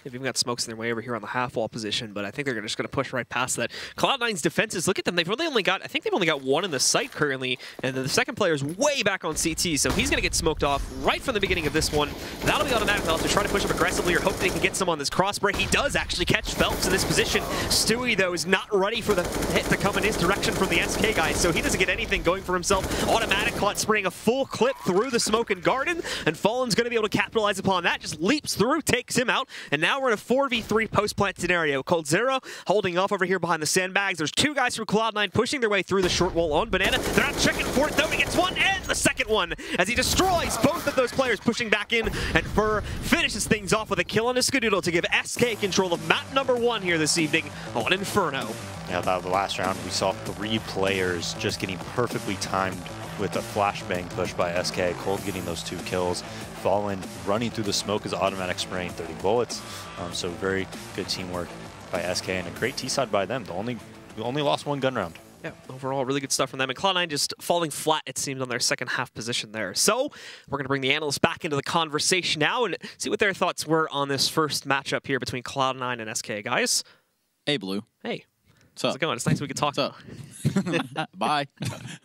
They've even got smokes in their way over here on the half-wall position, but I think they're just going to push right past that. Cloud9's defenses, look at them. They've really only got, I think they've only got 1 in the site currently, and then the second player is way back on CT, so he's going to get smoked off right from the beginning of this one. That'll be Automatic. They'll have to try to push up aggressively or hope that he can get some on this crossbreak. He does actually catch Phelps in this position. Stewie, though, is not ready for the hit to come in his direction from the SK guys, so he doesn't get anything going for himself. Automatic caught spraying a full clip through the smoke and garden, and Fallen's going to be able to capitalize upon that. Just leaps through, takes him out, and now we're in a 4v3 post-plant scenario. Coldzera holding off over here behind the sandbags. There's 2 guys from Cloud9 pushing their way through the short wall on Banana. They're not checking for it, though. He gets 1 and the second one as he destroys both of those players pushing back in, and Fur finishes things off with a kill on a Skadoodle to give SK control of map number 1 here this evening on Inferno. Yeah, that was the last round. We saw 3 players just getting perfectly timed with a flashbang push by SK. Cold getting those 2 kills. Fallen running through the smoke as Automatic spraying 30 bullets. So very good teamwork by SK and a great T-side by them. We only lost 1 gun round. Yeah, overall, really good stuff from them. And Cloud9 just falling flat, it seems, on their second half position there. So we're going to bring the analysts back into the conversation now and see what their thoughts were on this first matchup here between Cloud9 and SK. Guys? Hey, Blue. Hey. What's up? How's it going? It's nice we could talk. What's up? Bye.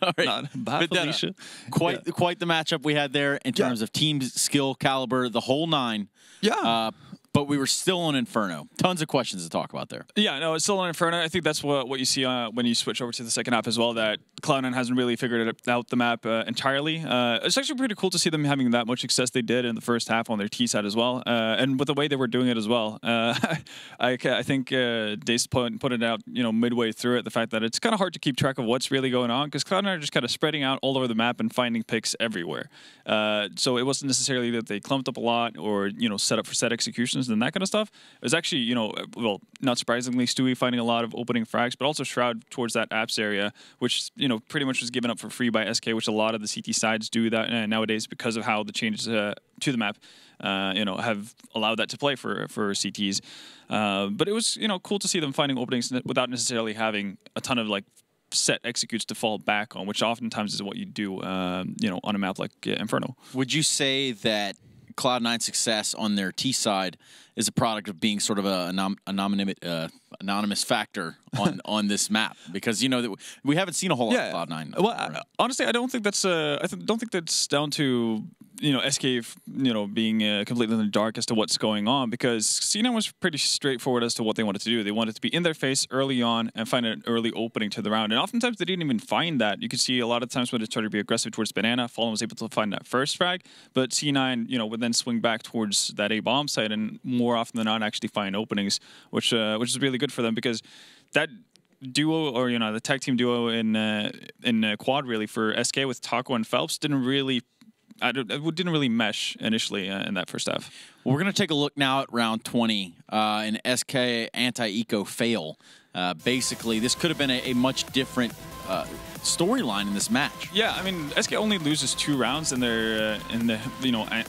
All right. Bye, Felicia. Quite the matchup we had there in terms of team skill, caliber, the whole 9. Yeah. But we were still on Inferno. Tons of questions to talk about there. Yeah, no, it's still on Inferno. I think that's what you see when you switch over to the second half as well, that Cloud9 hasn't really figured out the map entirely. It's actually pretty cool to see them having that much success they did in the first half on their T side as well, and with the way they were doing it as well. I think Dace put it out, midway through it, the fact that it's kind of hard to keep track of what's really going on, because Cloud9 are just kind of spreading out all over the map and finding picks everywhere. So it wasn't necessarily that they clumped up a lot or, set up for set executions and that kind of stuff. It was actually, well, not surprisingly, Stewie finding a lot of opening frags, but also Shroud towards that apps area, which, pretty much was given up for free by SK, which a lot of the CT sides do that nowadays because of how the changes to the map, have allowed that to play for CTs. But it was, cool to see them finding openings without necessarily having a ton of, set executes to fall back on, which oftentimes is what you do, on a map like Inferno. Would you say that Cloud9's success on their T side is a product of being sort of an anonymous factor on this map, because that we haven't seen a whole lot of Cloud9. Well, honestly, I don't think that's don't think that's down to SK, being completely in the dark as to what's going on, because C9 was pretty straightforward as to what they wanted to do. They wanted to be in their face early on and find an early opening to the round. And oftentimes they didn't even find that. You could see a lot of times when they tried to be aggressive towards Banana, Fallen was able to find that first frag, but C9, would then swing back towards that A bomb site and more often than not actually find openings, which is really good for them, because that duo, or the tag team duo in quad really for SK with Taco and Phelps didn't really mesh initially in that first half. Well, we're going to take a look now at round 20, an SK anti-eco fail. Basically, this could have been a much different storyline in this match. Yeah, I mean, SK only loses 2 rounds in their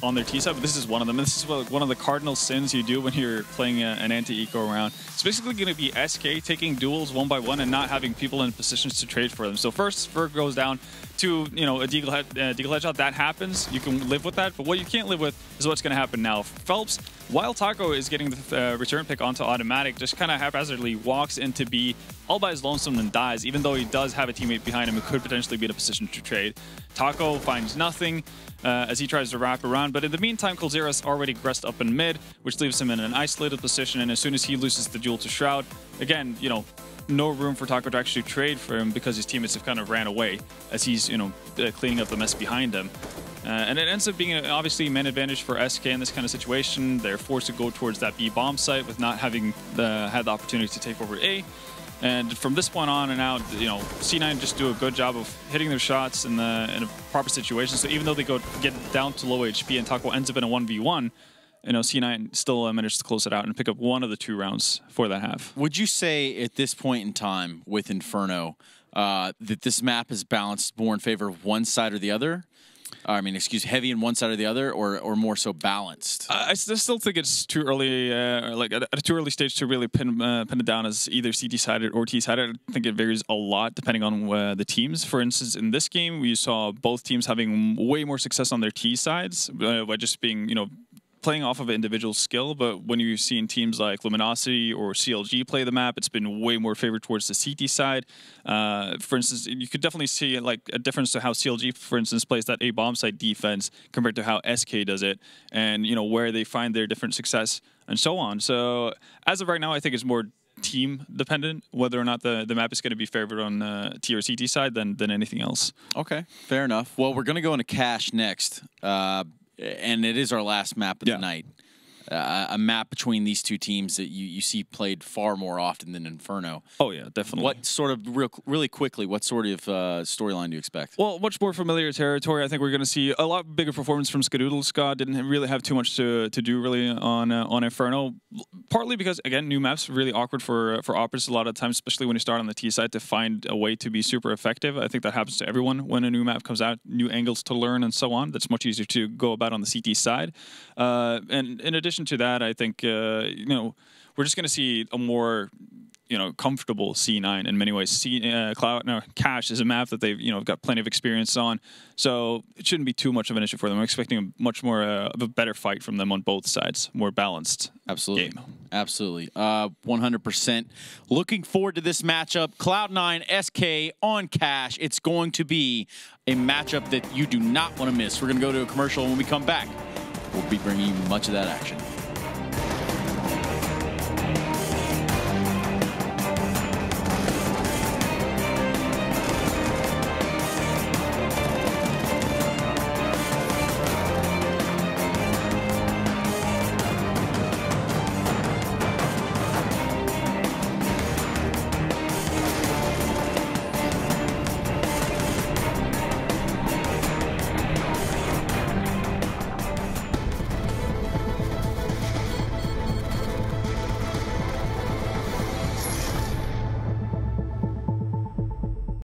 on their T side, but this is one of them. And this is one of the cardinal sins you do when you're playing an anti-eco round. It's basically going to be SK taking duels 1 by 1 and not having people in positions to trade for them. So first, Ferg goes down to a deagle headshot. That happens. You can live with that. But what you can't live with is what's going to happen now. Phelps, while Taco is getting the return pick onto automatic, just kind of haphazardly walks into B all by his lonesome and dies, even though he does have a teammate behind him who could potentially be in a position to trade. Taco finds nothing as he tries to wrap around, but in the meantime, Colzera's already gressed up in mid, which leaves him in an isolated position, and as soon as he loses the duel to Shroud, again, no room for Taco to actually trade for him because his teammates have kind of ran away as he's, cleaning up the mess behind him. And it ends up being obviously man advantage for SK in this kind of situation. They're forced to go towards that B bomb site with not having had the opportunity to take over A. And from this point on and out, C9 just do a good job of hitting their shots in a proper situation. So even though they get down to low HP and Taco ends up in a 1v1, C9 still managed to close it out and pick up 1 of the 2 rounds for that half. Would you say at this point in time with Inferno that this map is balanced more in favor of one side or the other? I mean, heavy in one side or the other, or more so balanced? I still think it's too early, at a too early stage to really pin it down as either CT-sided or T-sided. I think it varies a lot depending on the teams. For instance, in this game, we saw both teams having way more success on their T sides by just being, playing off of individual skill, but when you've seen teams like Luminosity or CLG play the map, it's been way more favored towards the CT side. For instance, you could definitely see a difference to how CLG, for instance, plays that A bomb site defense compared to how SK does it, and where they find their different success and so on. So as of right now, I think it's more team dependent whether or not the map is going to be favored on T or CT side than anything else. Okay, fair enough. Well, we're going to go into Cash next. And it is our last map of the night. A map between these two teams that you see played far more often than Inferno. Oh, yeah, definitely. What sort of, really quickly, what sort of storyline do you expect? Well, much more familiar territory. I think we're going to see a lot bigger performance from Skadoodle. Ska didn't really have too much to do really on Inferno. Partly because, again, new maps really awkward for operators a lot of times, especially when you start on the T side, to find a way to be super effective. I think that happens to everyone when a new map comes out, new angles to learn and so on. That's much easier to go about on the CT side. And in addition to that, I think we're just going to see a more comfortable C9 in many ways. Cash is a map that they've got plenty of experience on, so it shouldn't be too much of an issue for them. I'm expecting a much more of a better fight from them on both sides, more balanced. Absolutely, game. Absolutely, 100%. Looking forward to this matchup. Cloud9 SK on Cash. It's going to be a matchup that you do not want to miss. We're going to go to a commercial. When we come back, we'll be bringing you much of that action.